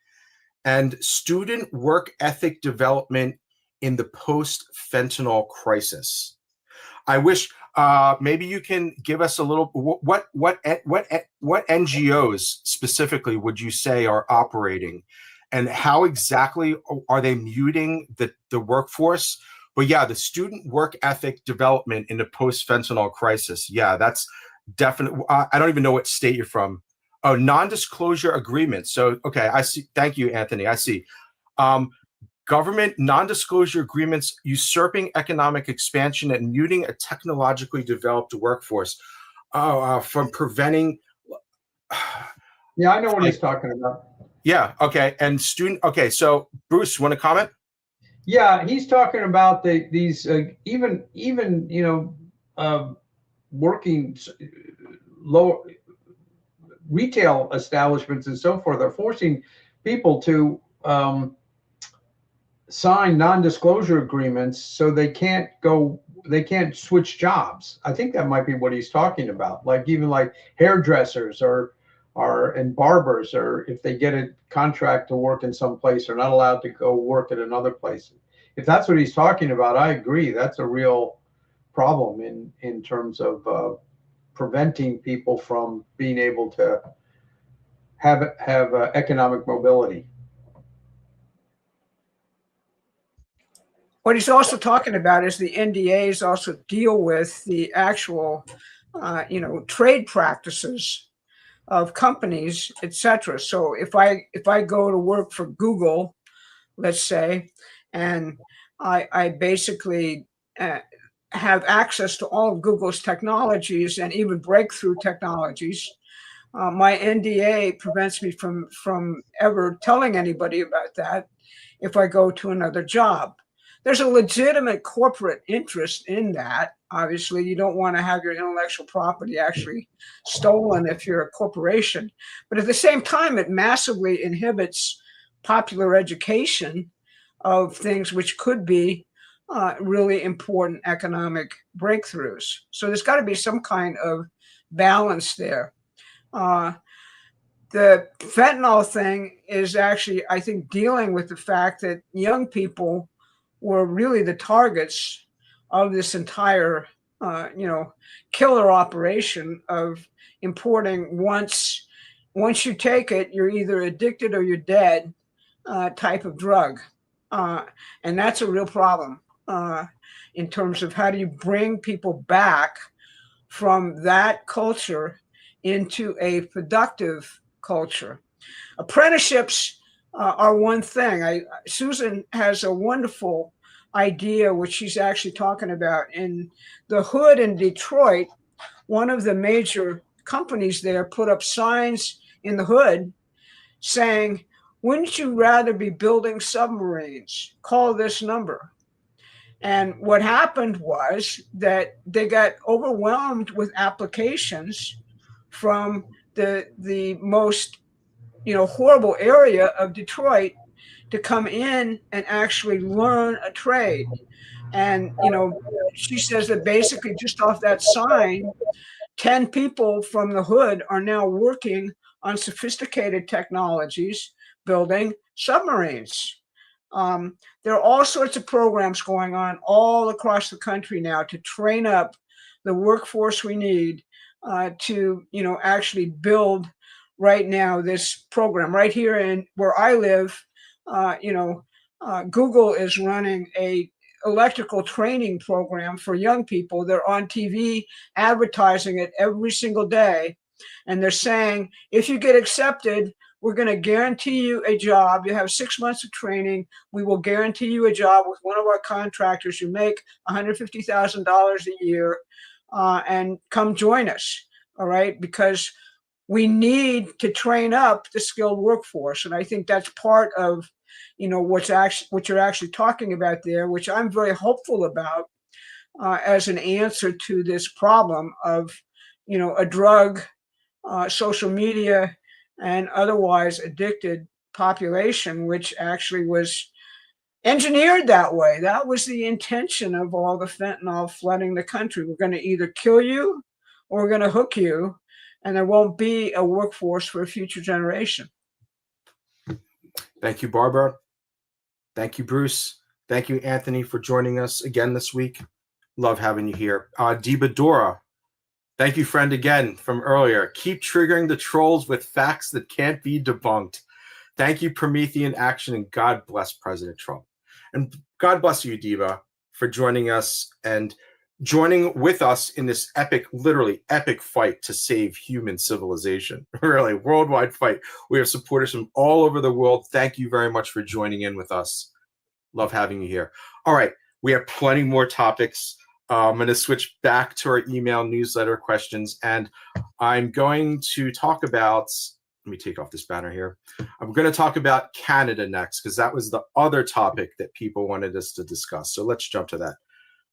Speaker 1: and student work ethic development in the post-fentanyl crisis. I wish maybe you can give us a little. What NGOs specifically would you say are operating, and how exactly are they muting the workforce? But yeah, the student work ethic development in the post-fentanyl crisis. Yeah, that's definitely. I don't even know what state you're from. Oh, non-disclosure agreements. So okay, I see. Thank you, Anthony. I see. Government non-disclosure agreements usurping economic expansion and muting a technologically developed workforce from preventing.
Speaker 5: Yeah, I know what he's talking about.
Speaker 1: Yeah. Okay. And Okay. So Bruce, want to comment?
Speaker 5: Yeah, he's talking about these working low retail establishments and so forth are forcing people to sign non-disclosure agreements so they can't switch jobs. I think that might be what he's talking about. Like even like hairdressers and barbers, or if they get a contract to work in some place, are not allowed to go work at another place. If that's what he's talking about, I agree. That's a real problem in terms of preventing people from being able to have economic mobility.
Speaker 3: What he's also talking about is the NDAs also deal with the actual, trade practices of companies, etc. So if I go to work for Google, let's say, and I basically have access to all of Google's technologies and even breakthrough technologies, my NDA prevents me from ever telling anybody about that if I go to another job. There's a legitimate corporate interest in that. Obviously, you don't want to have your intellectual property actually stolen if you're a corporation. But at the same time, it massively inhibits popular education of things which could be really important economic breakthroughs. So there's got to be some kind of balance there. The fentanyl thing is actually, I think, dealing with the fact that young people were really the targets of this entire, killer operation of importing once you take it, you're either addicted or you're dead type of drug. And that's a real problem in terms of how do you bring people back from that culture into a productive culture. Apprenticeships are one thing. Susan has a wonderful idea, which she's actually talking about. In the hood in Detroit, one of the major companies there put up signs in the hood saying, "Wouldn't you rather be building submarines? Call this number." And what happened was that they got overwhelmed with applications from the most horrible area of Detroit to come in and actually learn a trade. And, she says that basically just off that sign, 10 people from the hood are now working on sophisticated technologies, building submarines. There are all sorts of programs going on all across the country now to train up the workforce we need to, actually build right now this program. Right here in where I live, Google is running a electrical training program for young people. They're on TV advertising it every single day. And they're saying, if you get accepted, we're going to guarantee you a job. You have 6 months of training. We will guarantee you a job with one of our contractors. You make $150,000 a year and come join us. All right. Because we need to train up the skilled workforce. And I think that's part of what you're actually talking about there, which I'm very hopeful about as an answer to this problem of, a drug, social media, and otherwise addicted population, which actually was engineered that way. That was the intention of all the fentanyl flooding the country. We're going to either kill you or we're going to hook you, and there won't be a workforce for a future generation.
Speaker 1: Thank you, Barbara. Thank you, Bruce. Thank you, Anthony, for joining us again this week. Love having you here. Diba Dora, thank you, friend, again from earlier. Keep triggering the trolls with facts that can't be debunked. Thank you, Promethean Action, and God bless President Trump. And God bless you, Diba, for joining us and joining with us in this epic, literally epic fight to save human civilization. Really, worldwide fight. We have supporters from all over the world. Thank you very much for joining in with us. Love having you here. All right, we have plenty more topics. I'm going to switch back to our email newsletter questions, and I'm going to talk about, let me take off this banner here. I'm going to talk about Canada next, because that was the other topic that people wanted us to discuss. So let's jump to that.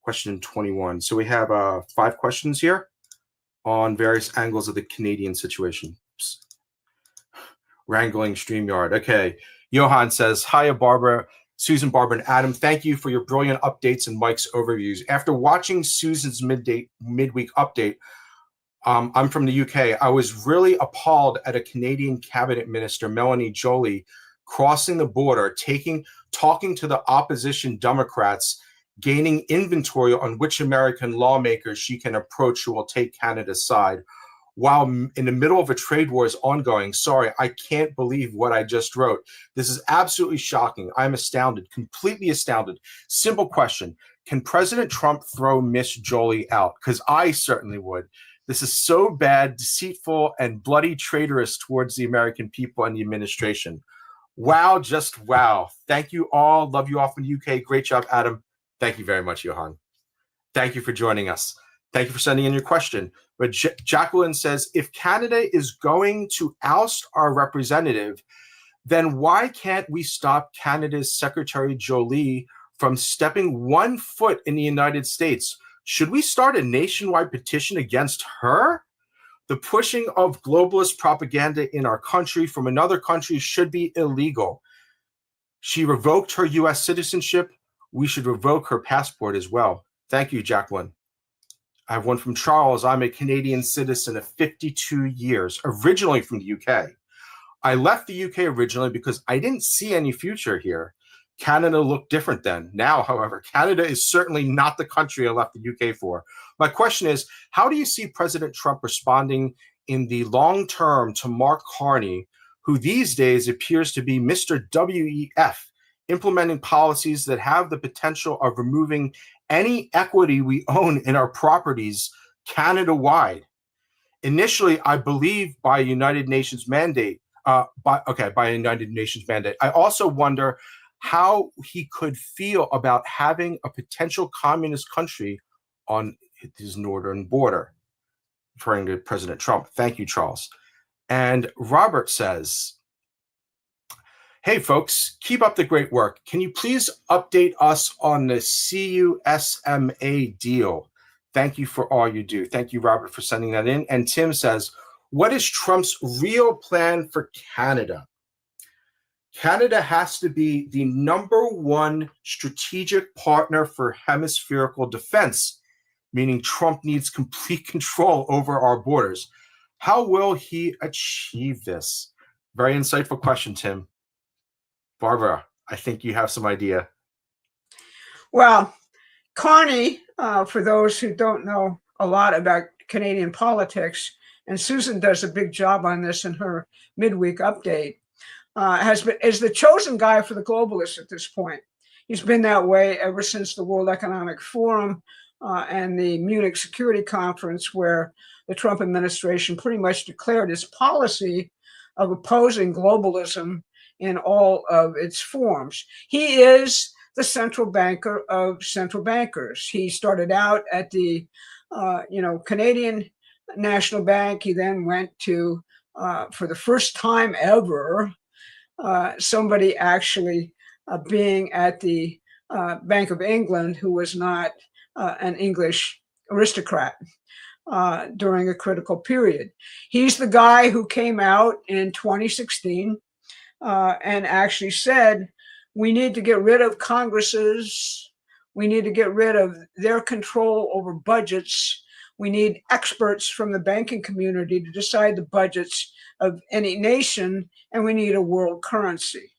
Speaker 1: Question 21. So we have 5 questions here on various angles of the Canadian situation. Oops. Wrangling StreamYard. Okay. Johan says, hiya, Barbara, Susan, Barbara, and Adam. Thank you for your brilliant updates and Mike's overviews. After watching Susan's midweek update, I'm from the UK. I was really appalled at a Canadian cabinet minister, Melanie Joly, crossing the border, talking to the opposition Democrats, gaining inventory on which American lawmakers she can approach who will take Canada's side, while in the middle of a trade war is ongoing. Sorry, I can't believe what I just wrote. This is absolutely shocking. I'm astounded, completely astounded. Simple question. Can President Trump throw Miss Joly out? Because I certainly would. This is so bad, deceitful, and bloody traitorous towards the American people and the administration. Wow, just wow. Thank you all. Love you all from the UK. Great job, Adam. Thank you very much, Johan. Thank you for joining us. Thank you for sending in your question. But Jacqueline says, if Canada is going to oust our representative, then why can't we stop Canada's Secretary Joly from stepping 1 foot in the United States? Should we start a nationwide petition against her? The pushing of globalist propaganda in our country from another country should be illegal. She revoked her U.S. citizenship. We should revoke her passport as well. Thank you, Jacqueline. I have one from Charles. I'm a Canadian citizen of 52 years, originally from the UK. I left the UK originally because I didn't see any future here. Canada looked different then. Now, however, Canada is certainly not the country I left the UK for. My question is, how do you see President Trump responding in the long term to Mark Carney, who these days appears to be Mr. WEF, implementing policies that have the potential of removing any equity we own in our properties Canada-wide? Initially, I believe by a United Nations mandate. By a United Nations mandate. I also wonder how he could feel about having a potential communist country on his northern border, referring to President Trump. Thank you, Charles. And Robert says, hey, folks, keep up the great work. Can you please update us on the CUSMA deal? Thank you for all you do. Thank you, Robert, for sending that in. And Tim says, what is Trump's real plan for Canada? Canada has to be the #1 strategic partner for hemispherical defense, meaning Trump needs complete control over our borders. How will he achieve this? Very insightful question, Tim. Barbara, I think you have some idea.
Speaker 3: Well, Carney, for those who don't know a lot about Canadian politics, and Susan does a big job on this in her midweek update, is the chosen guy for the globalists at this point. He's been that way ever since the World Economic Forum and the Munich Security Conference, where the Trump administration pretty much declared its policy of opposing globalism in all of its forms. He is the central banker of central bankers. He started out at the Canadian National Bank. He then went to, for the first time ever, somebody actually being at the Bank of England who was not an English aristocrat during a critical period. He's the guy who came out in 2016 and actually said, we need to get rid of Congresses. We need to get rid of their control over budgets. We need experts from the banking community to decide the budgets of any nation, and we need a world currency.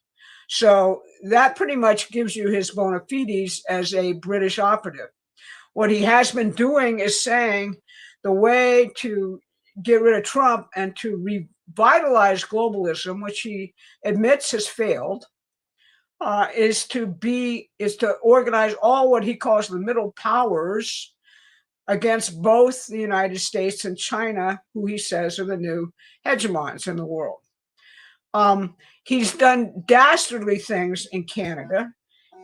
Speaker 3: So that pretty much gives you his bona fides as a British operative. What he has been doing is saying the way to get rid of Trump and to revitalize globalism, which he admits has failed, is to organize all what he calls the middle powers against both the United States and China, who he says are the new hegemons in the world. He's done dastardly things in Canada.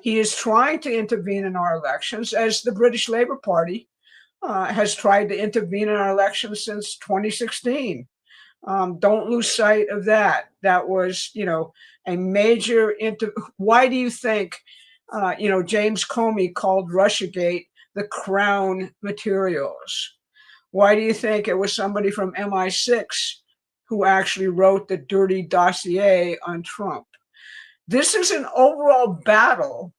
Speaker 3: He is trying to intervene in our elections, as the British Labour Party has tried to intervene in our elections since 2016. Don't lose sight of that. That was, a major. Why do you think, James Comey called Russiagate the Crown materials? Why do you think it was somebody from MI6 who actually wrote the dirty dossier on Trump? This is an overall battle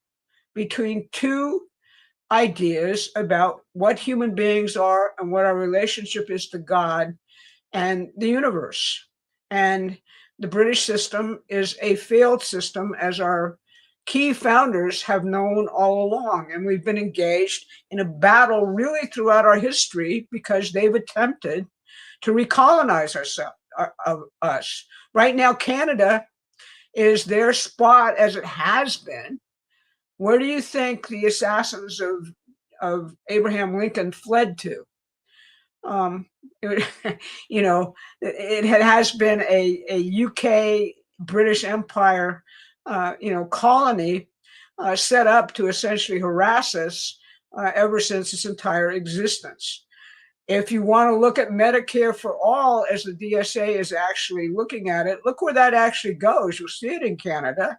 Speaker 3: between two ideas about what human beings are and what our relationship is to God and the universe. And the British system is a failed system, as our key founders have known all along. And we've been engaged in a battle really throughout our history because they've attempted to recolonize us. Right now, Canada is their spot, as it has been. Where do you think the assassins of Abraham Lincoln fled to? It has been a UK British Empire, colony set up to essentially harass us ever since its entire existence. If you want to look at Medicare for all, as the DSA is actually looking at it, look where that actually goes. You'll see it in Canada.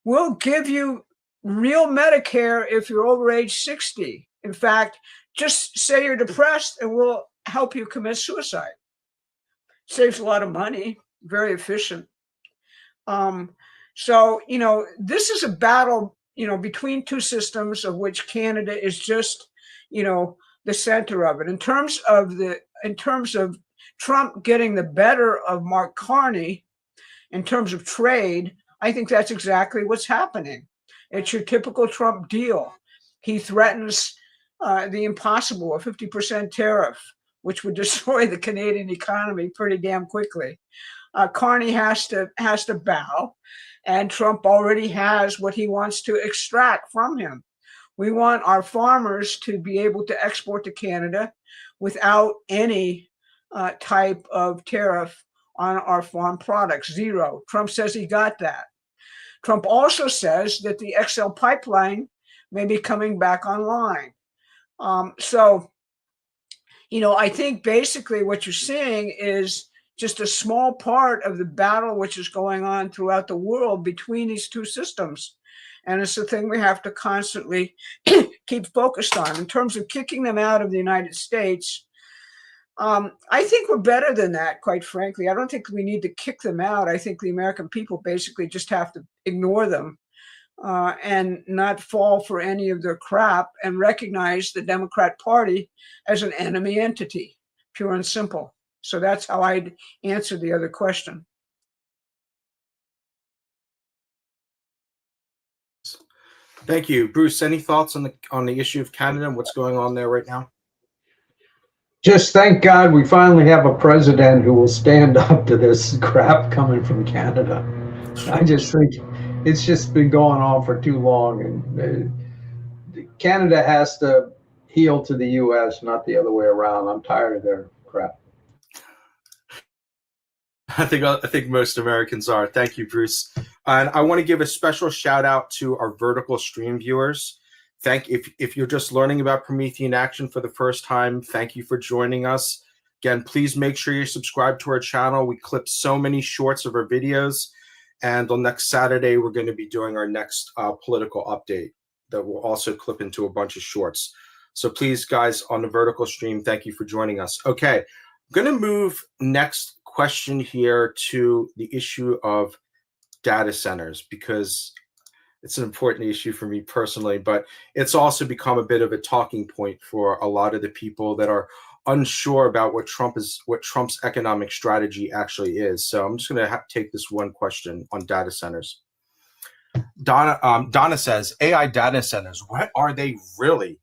Speaker 3: We'll give you real Medicare if you're over age 60. In fact, just say you're depressed and we'll help you commit suicide. Saves a lot of money, very efficient. So, this is a battle, between two systems, of which Canada is just, the center of it. In terms of Trump getting the better of Mark Carney, in terms of trade, I think that's exactly what's happening. It's your typical Trump deal. He threatens the impossible, a 50% tariff, which would destroy the Canadian economy pretty damn quickly. Carney has to bow, and Trump already has what he wants to extract from him. We want our farmers to be able to export to Canada without any type of tariff on our farm products, zero. Trump says he got that. Trump also says that the XL pipeline may be coming back online. I think basically what you're seeing is just a small part of the battle which is going on throughout the world between these two systems. And it's the thing we have to constantly keep focused on. In terms of kicking them out of the United States, I think we're better than that, quite frankly. I don't think we need to kick them out. I think the American people basically just have to ignore them and not fall for any of their crap and recognize the Democrat Party as an enemy entity, pure and simple. So that's how I'd answer the other question.
Speaker 1: Thank you, Bruce. Any thoughts on the issue of Canada and what's going on there right now?
Speaker 5: Just thank God we finally have a president who will stand up to this crap coming from Canada. I just think it's just been going on for too long, and Canada has to heel to the U.S., not the other way around. I'm tired of their crap.
Speaker 1: I think most Americans are. Thank you, Bruce. And I want to give a special shout out to our vertical stream viewers. If you're just learning about Promethean Action for the first time, thank you for joining us. Again, please make sure you're subscribed to our channel. We clip so many shorts of our videos. And on next Saturday, we're going to be doing our next political update that will also clip into a bunch of shorts. So please, guys, on the vertical stream, thank you for joining us. Okay, I'm going to move next question here to the issue of data centers, because it's an important issue for me personally, but it's also become a bit of a talking point for a lot of the people that are unsure about what Trump's economic strategy actually is. So I'm just going to take this one question on data centers. Donna says, AI data centers, what are they really?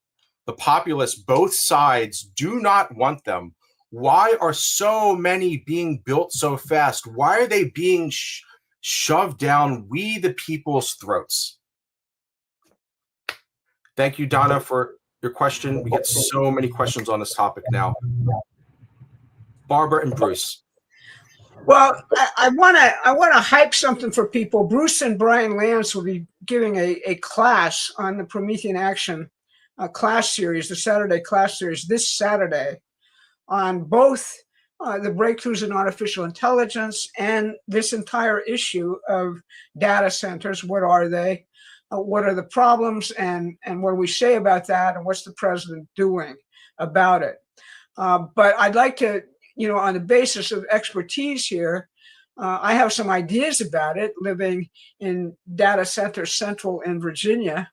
Speaker 1: The populace, both sides, do not want them. Why are so many being built so fast? Why are they being shoved down we the people's throats? Thank you, Donna, for your question. We get so many questions on this topic now. Barbara and Bruce.
Speaker 3: Well, I want to hype something for people. Bruce and Brian Lance will be giving a class on the Promethean Action class series, the Saturday class series, this Saturday, on both the breakthroughs in artificial intelligence and this entire issue of data centers. What are they? What are the problems? And what do we say about that? And what's the president doing about it? But I'd like to, on the basis of expertise here, I have some ideas about it, living in data center central in Virginia.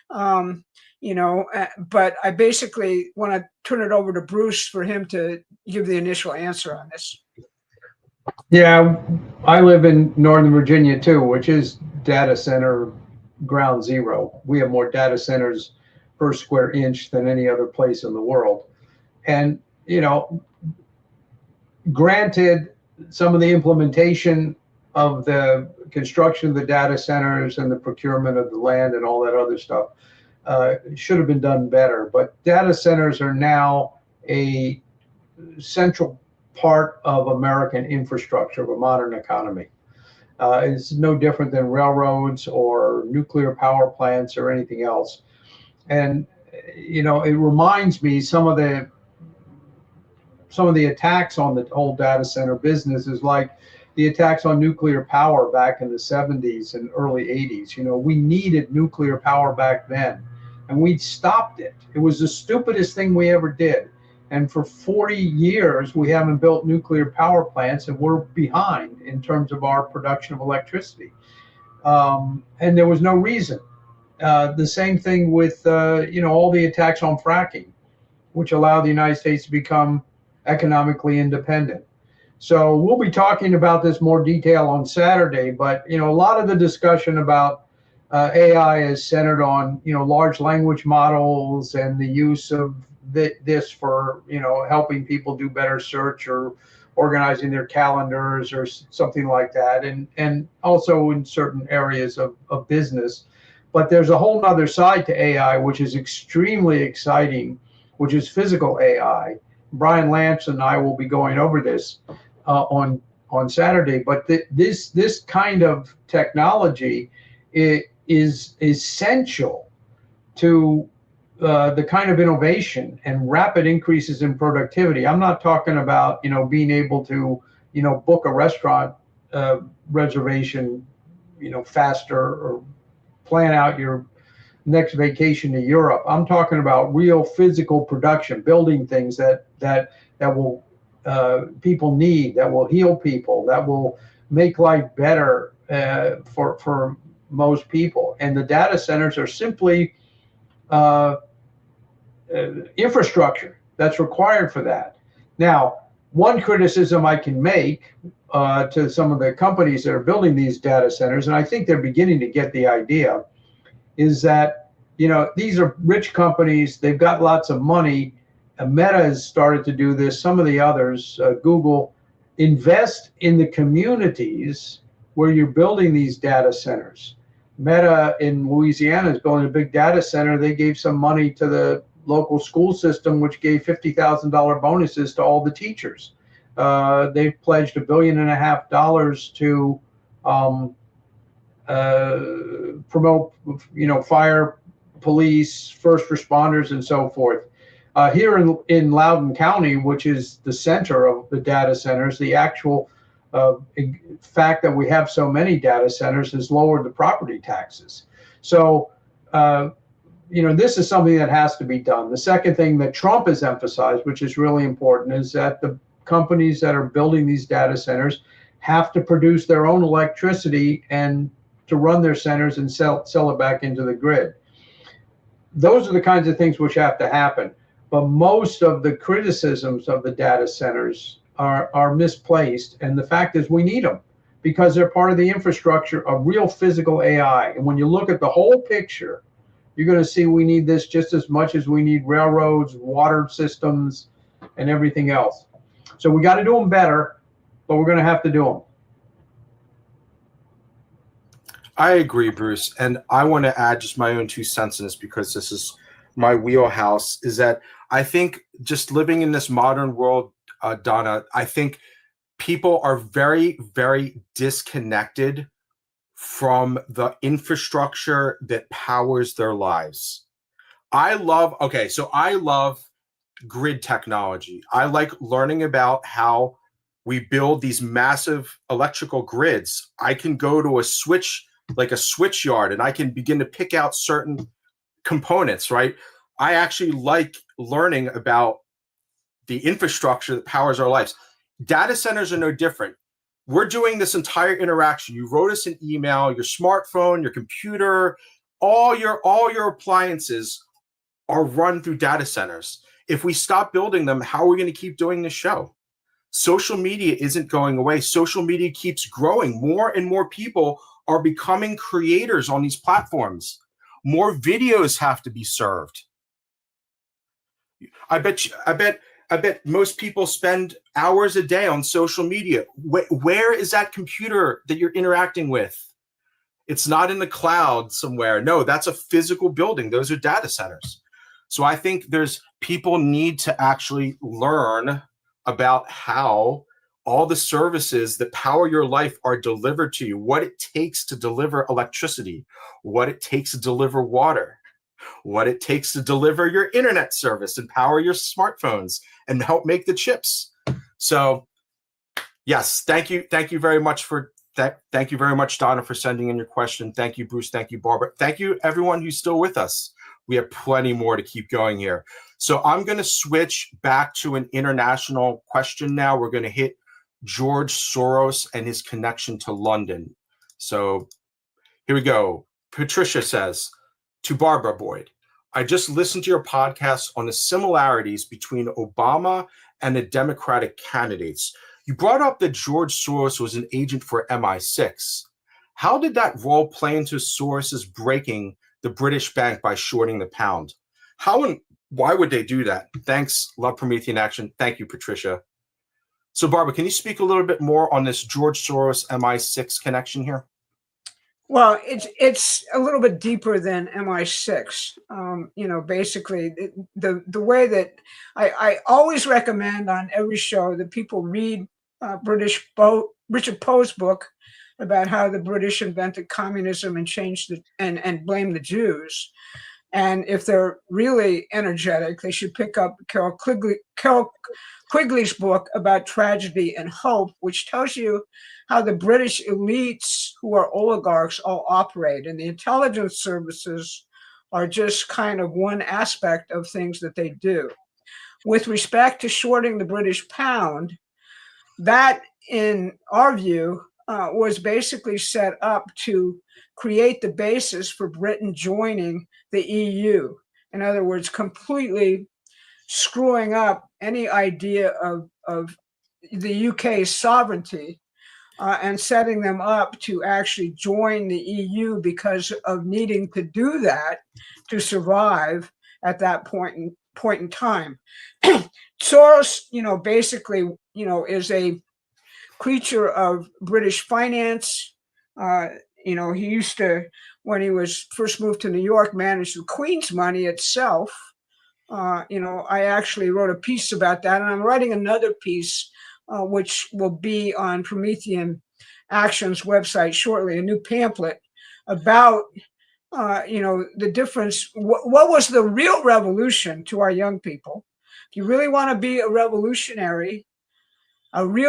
Speaker 3: But I basically want to turn it over to Bruce for him to give the initial answer on this.
Speaker 5: Yeah, I live in Northern Virginia too, which is data center ground zero. We have more data centers per square inch than any other place in the world. And, granted, some of the implementation of the construction of the data centers and the procurement of the land and all that other stuff should have been done better. But data centers are now a central part of American infrastructure, of a modern economy. It's no different than railroads or nuclear power plants or anything else. And, it reminds me some of the attacks on the whole data center business is like the attacks on nuclear power back in the 70s and early 80s. We needed nuclear power back then, and we stopped it. It was the stupidest thing we ever did. And for 40 years, we haven't built nuclear power plants, and we're behind in terms of our production of electricity. And there was no reason. The same thing with, all the attacks on fracking, which allowed the United States to become economically independent. So we'll be talking about this more detail on Saturday, but, a lot of the discussion about AI is centered on, large language models and the use of this for, helping people do better search or organizing their calendars or something like that. And also in certain areas of business. But there's a whole other side to AI, which is extremely exciting, which is physical AI. Brian Lance and I will be going over this on Saturday. But this kind of technology is essential to the kind of innovation and rapid increases in productivity. I'm not talking about, being able to, book a restaurant reservation, faster, or plan out your next vacation to Europe. I'm talking about real physical production, building things that will people need, that will heal people, that will make life better for most people. And the data centers are simply infrastructure that's required for that. Now, one criticism I can make to some of the companies that are building these data centers, and I think they're beginning to get the idea, is that, you know, these are rich companies, they've got lots of money. Meta has started to do this, some of the others, Google, invest in the communities where you're building these data centers. Meta in Louisiana is building a big data center. They gave some money to the local school system, which gave $50,000 bonuses to all the teachers. They've pledged $1.5 billion to promote, you know, fire, police, first responders, and so forth. Here in Loudoun County, which is the center of the data centers, the actual fact that we have so many data centers has lowered the property taxes. So, you know, this is something that has to be done. The second thing that Trump has emphasized, which is really important, is that the companies that are building these data centers have to produce their own electricity and to run their centers and sell it back into the grid. Those are the kinds of things which have to happen. But most of the criticisms of the data centers are misplaced. And the fact is we need them because they're part of the infrastructure of real physical AI. And when you look at the whole picture, you're going to see we need this just as much as we need railroads, water systems, and everything else. So we got to do them better, but we're going to have to do them.
Speaker 1: I agree, Bruce. And I want to add just my own 2 cents in this because this is my wheelhouse, is that I think just living in this modern world, Donna, I think people are very, very disconnected from the infrastructure that powers their lives. I love grid technology. I like learning about how we build these massive electrical grids. I can go to a switch, like a switch yard, and I can begin to pick out certain components, right? I actually like learning about the infrastructure that powers our lives. Data centers are no different. We're doing this entire interaction. You wrote us an email, your smartphone, your computer, all your appliances are run through data centers. If we stop building them, how are we going to keep doing this show? Social media isn't going away. Social media keeps growing. More and more people are becoming creators on these platforms. More videos have to be served. I bet most people spend hours a day on social media. Where is that computer that you're interacting with? It's not in the cloud somewhere. No, that's a physical building. Those are data centers. So I think people need to actually learn about how all the services that power your life are delivered to you, what it takes to deliver electricity, what it takes to deliver water, what it takes to deliver your internet service and power your smartphones and help make the chips. So yes, thank you very much for that. Thank you very much, Donna, for sending in your question. Thank you, Bruce. Thank you, Barbara. Thank you, everyone who's still with us. We have plenty more to keep going here. So I'm going to switch back to an international question now. We're going to hit George Soros and his connection to London. So here we go. Patricia says, to Barbara Boyd, I just listened to your podcast on the similarities between Obama and the Democratic candidates. You brought up that George Soros was an agent for MI6. How did that role play into Soros's breaking the British bank by shorting the pound? How and why would they do that? Thanks. Love Promethean Action. Thank you, Patricia. So, Barbara, can you speak a little bit more on this George Soros MI6 connection here?
Speaker 3: Well, it's a little bit deeper than MI6. Basically, the way that I always recommend on every show that people read Richard Poe's book about how the British invented communism and changed and blame the Jews. And if they're really energetic, they should pick up Carol Quigley's book about tragedy and hope, which tells you how the British elites, who are oligarchs, all operate. And the intelligence services are just kind of one aspect of things that they do. with respect to shorting the British pound, that, in our view, was basically set up to create the basis for Britain joining the EU. In other words, completely screwing up any idea of the UK's sovereignty and setting them up to actually join the EU because of needing to do that to survive at that point in time. Soros, basically, is a creature of British finance. He used to, when he was first moved to New York, manage the Queen's money itself. I actually wrote a piece about that, and I'm writing another piece, which will be on Promethean Action's website shortly, a new pamphlet about, the difference. What was the real revolution to our young people? If you really want to be a real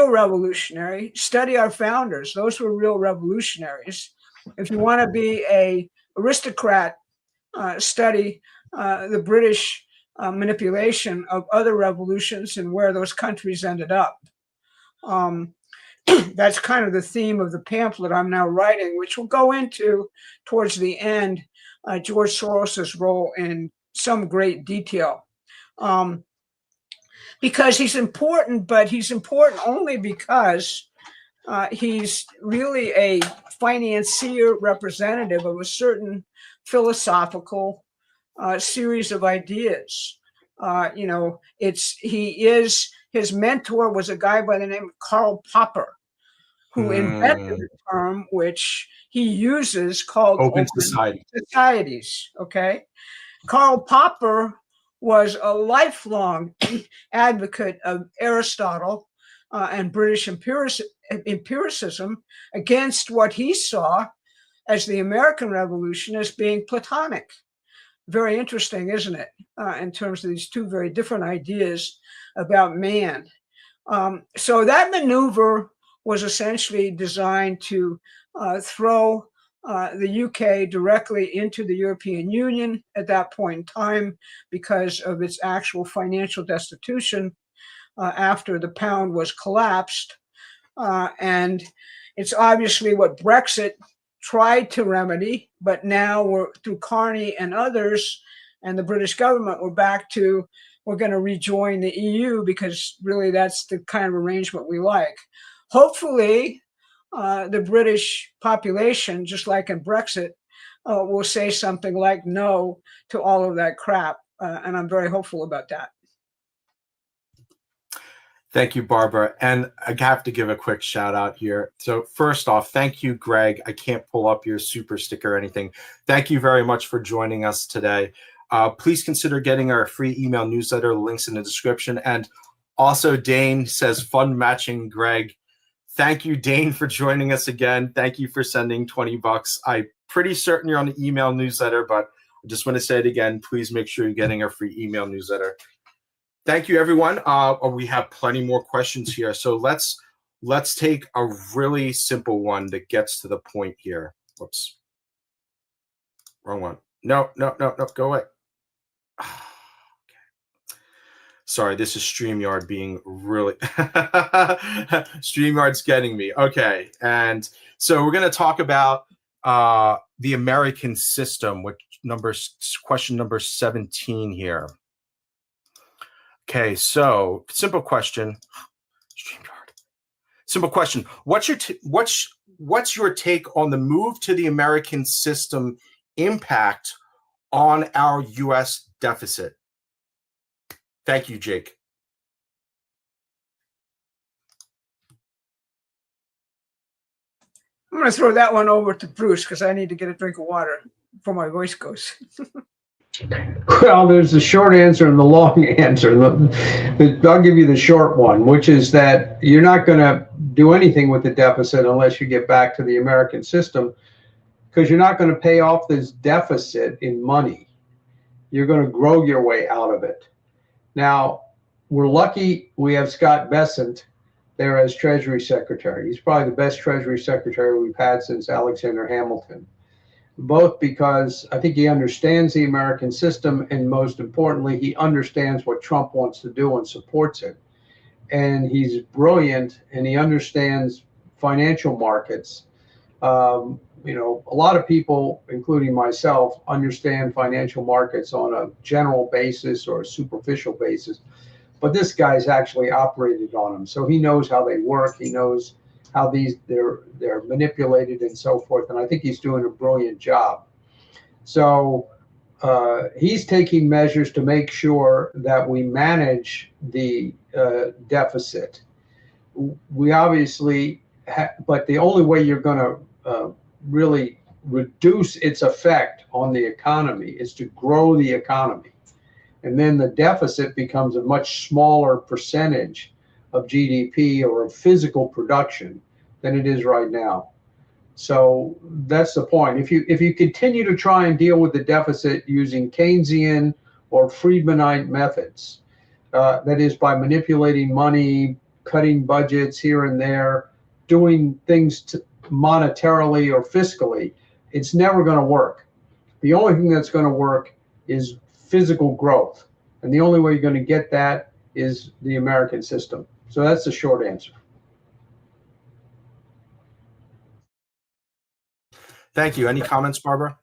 Speaker 3: revolutionary, study our founders. Those were real revolutionaries. If you want to be a aristocrat, study the British manipulation of other revolutions and where those countries ended up. That's kind of the theme of the pamphlet I'm now writing, which will go into, towards the end, George Soros's role in some great detail. Because he's important, but he's important only because he's really a financier representative of a certain philosophical series of ideas. His mentor was a guy by the name of Karl Popper, who invented a term which he uses called
Speaker 1: open societies.
Speaker 3: Okay, Karl Popper was a lifelong advocate of Aristotle and British empiricism against what he saw as the American Revolution as being Platonic. Very interesting, isn't it? In terms of these two very different ideas about man. So that maneuver was essentially designed to throw the UK directly into the European Union at that point in time because of its actual financial destitution after the pound was collapsed. And it's obviously what Brexit tried to remedy, but now we're, through Carney and others and the British government, we're going to rejoin the EU because really that's the kind of arrangement we like. Hopefully, the British population, just like in Brexit, will say something like no to all of that crap. And I'm very hopeful about that.
Speaker 1: Thank you, Barbara. And I have to give a quick shout out here. So first off, thank you, Greg. I can't pull up your super sticker or anything. Thank you very much for joining us today. Please consider getting our free email newsletter, links in the description. And also Dane says, fun matching Greg. Thank you, Dane, for joining us again. Thank you for sending $20. I'm pretty certain you're on the email newsletter, but I just want to say it again. Please make sure you're getting our free email newsletter. Thank you, everyone. We have plenty more questions here. So let's take a really simple one that gets to the point here. Whoops. Wrong one. No, go away. Okay. Sorry, this is StreamYard being really StreamYard's getting me. Okay. And so we're going to talk about the American system, which question number 17 here. Okay, so simple question. StreamYard. Simple question. What's your take on the move to the American system impact on our U.S. deficit? Thank you, Jake.
Speaker 3: I'm going to throw that one over to Bruce because I need to get a drink of water before my voice goes.
Speaker 5: Well, there's the short answer and the long answer. I'll give you the short one, which is that you're not going to do anything with the deficit unless you get back to the American system, because you're not going to pay off this deficit in money. You're going to grow your way out of it. Now, we're lucky we have Scott Bessent there as Treasury Secretary. He's probably the best Treasury Secretary we've had since Alexander Hamilton. both because I think he understands the American system, and most importantly, he understands what Trump wants to do and supports it. And he's brilliant, and he understands financial markets. A lot of people, including myself, understand financial markets on a general basis or a superficial basis, but this guy's actually operated on them, so he knows how they work. He knows how they're manipulated and so forth, and I think he's doing a brilliant job. So he's taking measures to make sure that we manage the deficit. We obviously, but the only way you're going to really reduce its effect on the economy is to grow the economy. And then the deficit becomes a much smaller percentage of GDP or of physical production than it is right now. So that's the point. If you continue to try and deal with the deficit using Keynesian or Friedmanite methods, that is by manipulating money, cutting budgets here and there, doing things monetarily or fiscally, it's never going to work. The only thing that's going to work is physical growth. And the only way you're going to get that is the American system. So that's the short answer.
Speaker 1: Thank you. Any comments, Barbara?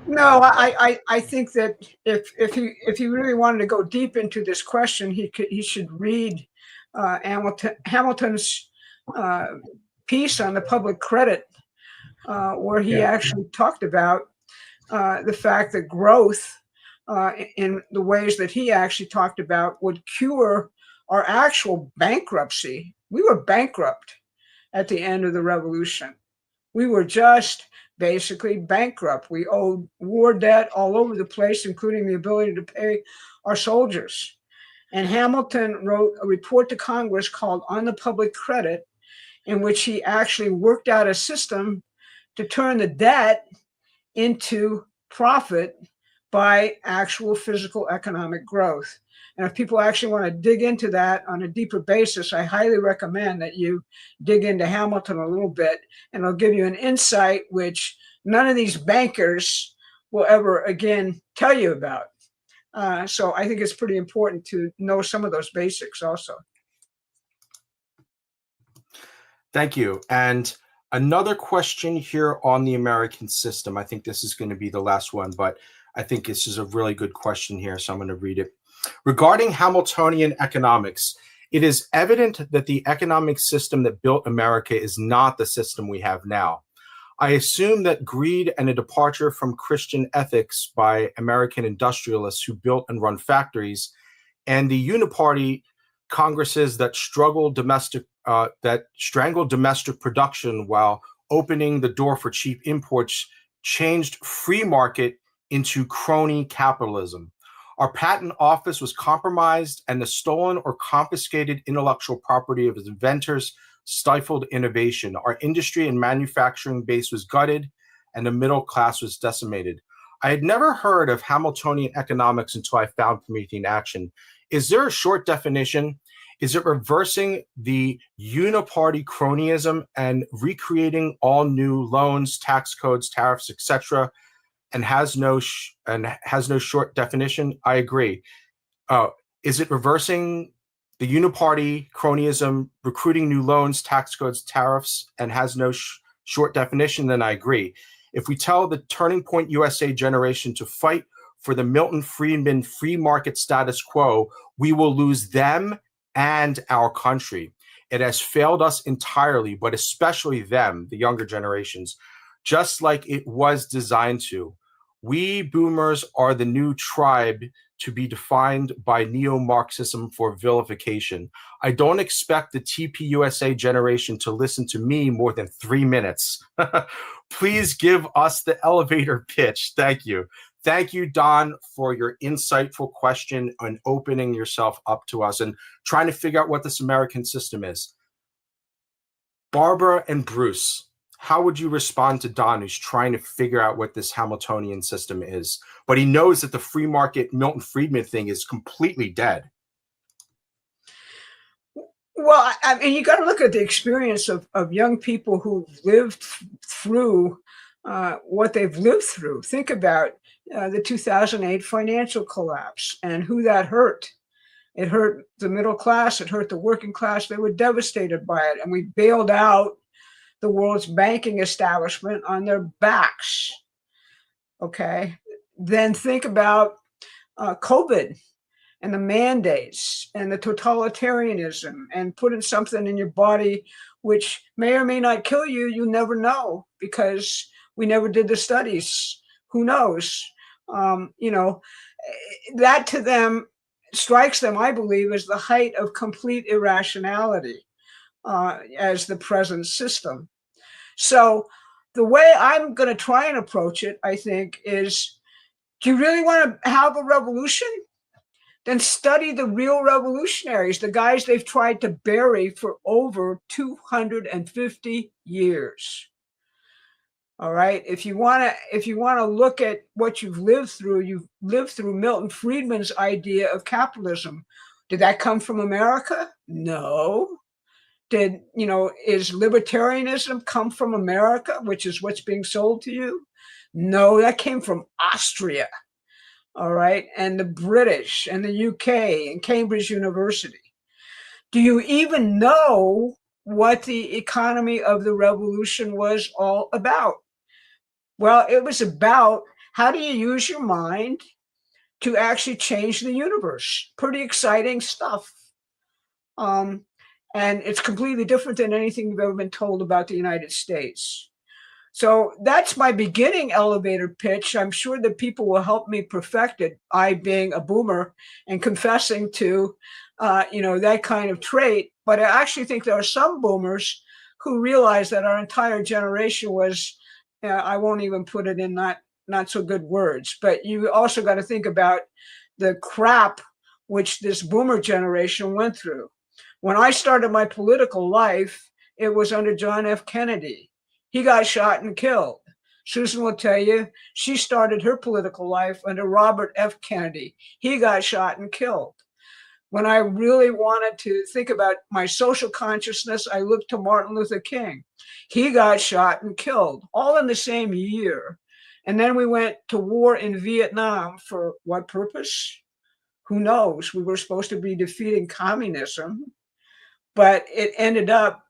Speaker 3: No, I think that if he really wanted to go deep into this question, he should read Hamilton's piece on the public credit, where he actually talked about the fact that growth in the ways that he actually talked about would cure our actual bankruptcy. We were bankrupt at the end of the revolution. We were just basically bankrupt. We owed war debt all over the place, including the ability to pay our soldiers. And Hamilton wrote a report to Congress called On the Public Credit, in which he actually worked out a system to turn the debt into profit by actual physical economic growth. And if people actually want to dig into that on a deeper basis, I highly recommend that you dig into Hamilton a little bit, and it'll give you an insight which none of these bankers will ever again tell you about. So I think it's pretty important to know some of those basics also.
Speaker 1: Thank you. And another question here on the American system. I think this is going to be the last one, but I think this is a really good question here, so I'm going to read it. Regarding Hamiltonian economics, it is evident that the economic system that built America is not the system we have now. I assume that greed and a departure from Christian ethics by American industrialists who built and run factories, and the uniparty congresses that strangled domestic production while opening the door for cheap imports, changed free market into crony capitalism. Our patent office was compromised, and the stolen or confiscated intellectual property of its inventors stifled innovation. Our industry and manufacturing base was gutted, and the middle class was decimated. I had never heard of Hamiltonian economics until I found Promethean Action. Is there a short definition? Is it reversing the uniparty cronyism and recreating all new loans, tax codes, tariffs, etc., and has no short definition? I agree. Is it reversing the uniparty cronyism, recruiting new loans, tax codes, tariffs, and has no short definition? Then I agree. If we tell the Turning Point USA generation to fight for the Milton Friedman free market status quo, we will lose them and our country. It has failed us entirely, but especially them, the younger generations, just like it was designed to. We boomers are the new tribe to be defined by neo-Marxism for vilification. I don't expect the TPUSA generation to listen to me more than 3 minutes. Please give us the elevator pitch. Thank you. Thank you, Don, for your insightful question and opening yourself up to us and trying to figure out what this American system is. Barbara and Bruce, how would you respond to Don, who's trying to figure out what this Hamiltonian system is, but he knows that the free market Milton Friedman thing is completely dead?
Speaker 3: Well, I mean, you got to look at the experience of young people who lived through what they've lived through. Think about the 2008 financial collapse and who that hurt. It hurt the middle class. It hurt the working class. They were devastated by it. And we bailed out the world's banking establishment on their backs. Okay. Then think about COVID and the mandates and the totalitarianism and putting something in your body which may or may not kill you. You never know because we never did the studies. Who knows? That to them strikes them, I believe, as the height of complete irrationality as the present system. So the way I'm going to try and approach it, I think, is, do you really want to have a revolution? Then study the real revolutionaries, the guys they've tried to bury for over 250 years. All right. If you want to look at what you've lived through Milton Friedman's idea of capitalism. Did that come from America? No. Is libertarianism come from America, which is what's being sold to you? No, that came from Austria. All right. And the British and the UK and Cambridge University. Do you even know what the economy of the revolution was all about? Well, it was about how do you use your mind to actually change the universe? Pretty exciting stuff. And it's completely different than anything you've ever been told about the United States. So that's my beginning elevator pitch. I'm sure that people will help me perfect it. I being a boomer and confessing to, that kind of trait. But I actually think there are some boomers who realize that our entire generation was, I won't even put it in not so good words, but you also got to think about the crap which this boomer generation went through. When I started my political life, it was under John F. Kennedy. He got shot and killed. Susan will tell you, she started her political life under Robert F. Kennedy. He got shot and killed. When I really wanted to think about my social consciousness, I looked to Martin Luther King. He got shot and killed, all in the same year. And then we went to war in Vietnam for what purpose? Who knows? We were supposed to be defeating communism, but it ended up,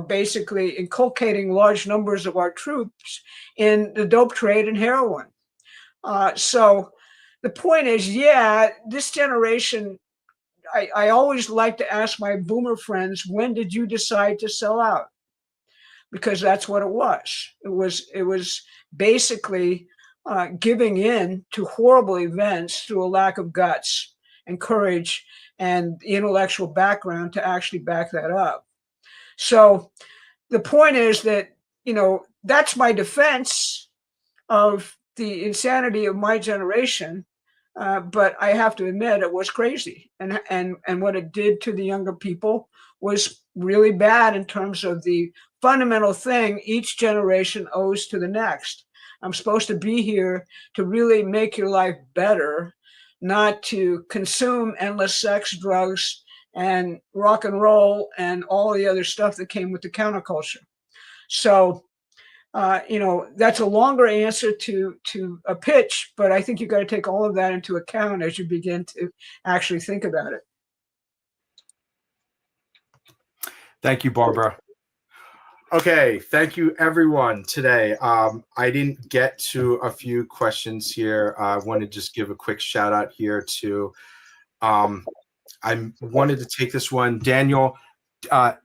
Speaker 3: basically inculcating large numbers of our troops in the dope trade and heroin. So the point is, this generation, I always like to ask my boomer friends, when did you decide to sell out? Because that's what it was. It was basically giving in to horrible events through a lack of guts and courage and the intellectual background to actually back that up. So the point is that, that's my defense of the insanity of my generation. But I have to admit it was crazy. And what it did to the younger people was really bad in terms of the fundamental thing each generation owes to the next. I'm supposed to be here to really make your life better, not to consume endless sex, drugs, and rock and roll and all the other stuff that came with the counterculture. So, that's a longer answer to a pitch, but I think you've got to take all of that into account as you begin to actually think about it.
Speaker 1: Thank you, Barbara. Okay, thank you, everyone, today. I didn't get to a few questions here. I want to just give a quick shout out here to, I wanted to take this one. Daniel, thank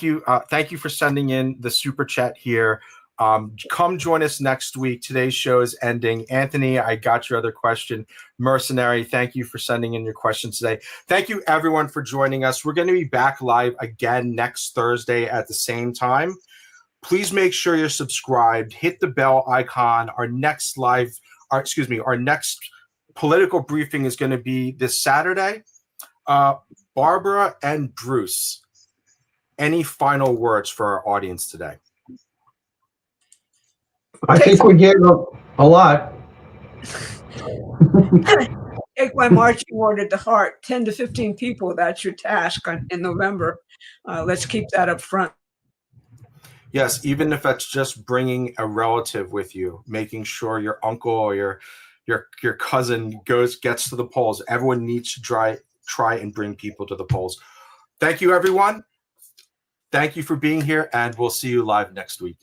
Speaker 1: you for sending in the super chat here. Come join us next week. Today's show is ending. Anthony, I got your other question. Mercenary, thank you for sending in your questions today. Thank you, everyone, for joining us. We're going to be back live again next Thursday at the same time. Please make sure you're subscribed. Hit the bell icon. Our next political briefing is going to be this Saturday. Barbara and Bruce, any final words for our audience today?
Speaker 5: I think we gave a lot.
Speaker 3: Take my marching order to heart. 10 to 15 people, that's your task in November. Let's keep that up front.
Speaker 1: Yes, even if that's just bringing a relative with you, making sure your uncle or your cousin gets to the polls. Everyone needs to try and bring people to the polls. Thank you, everyone. Thank you for being here, and we'll see you live next week.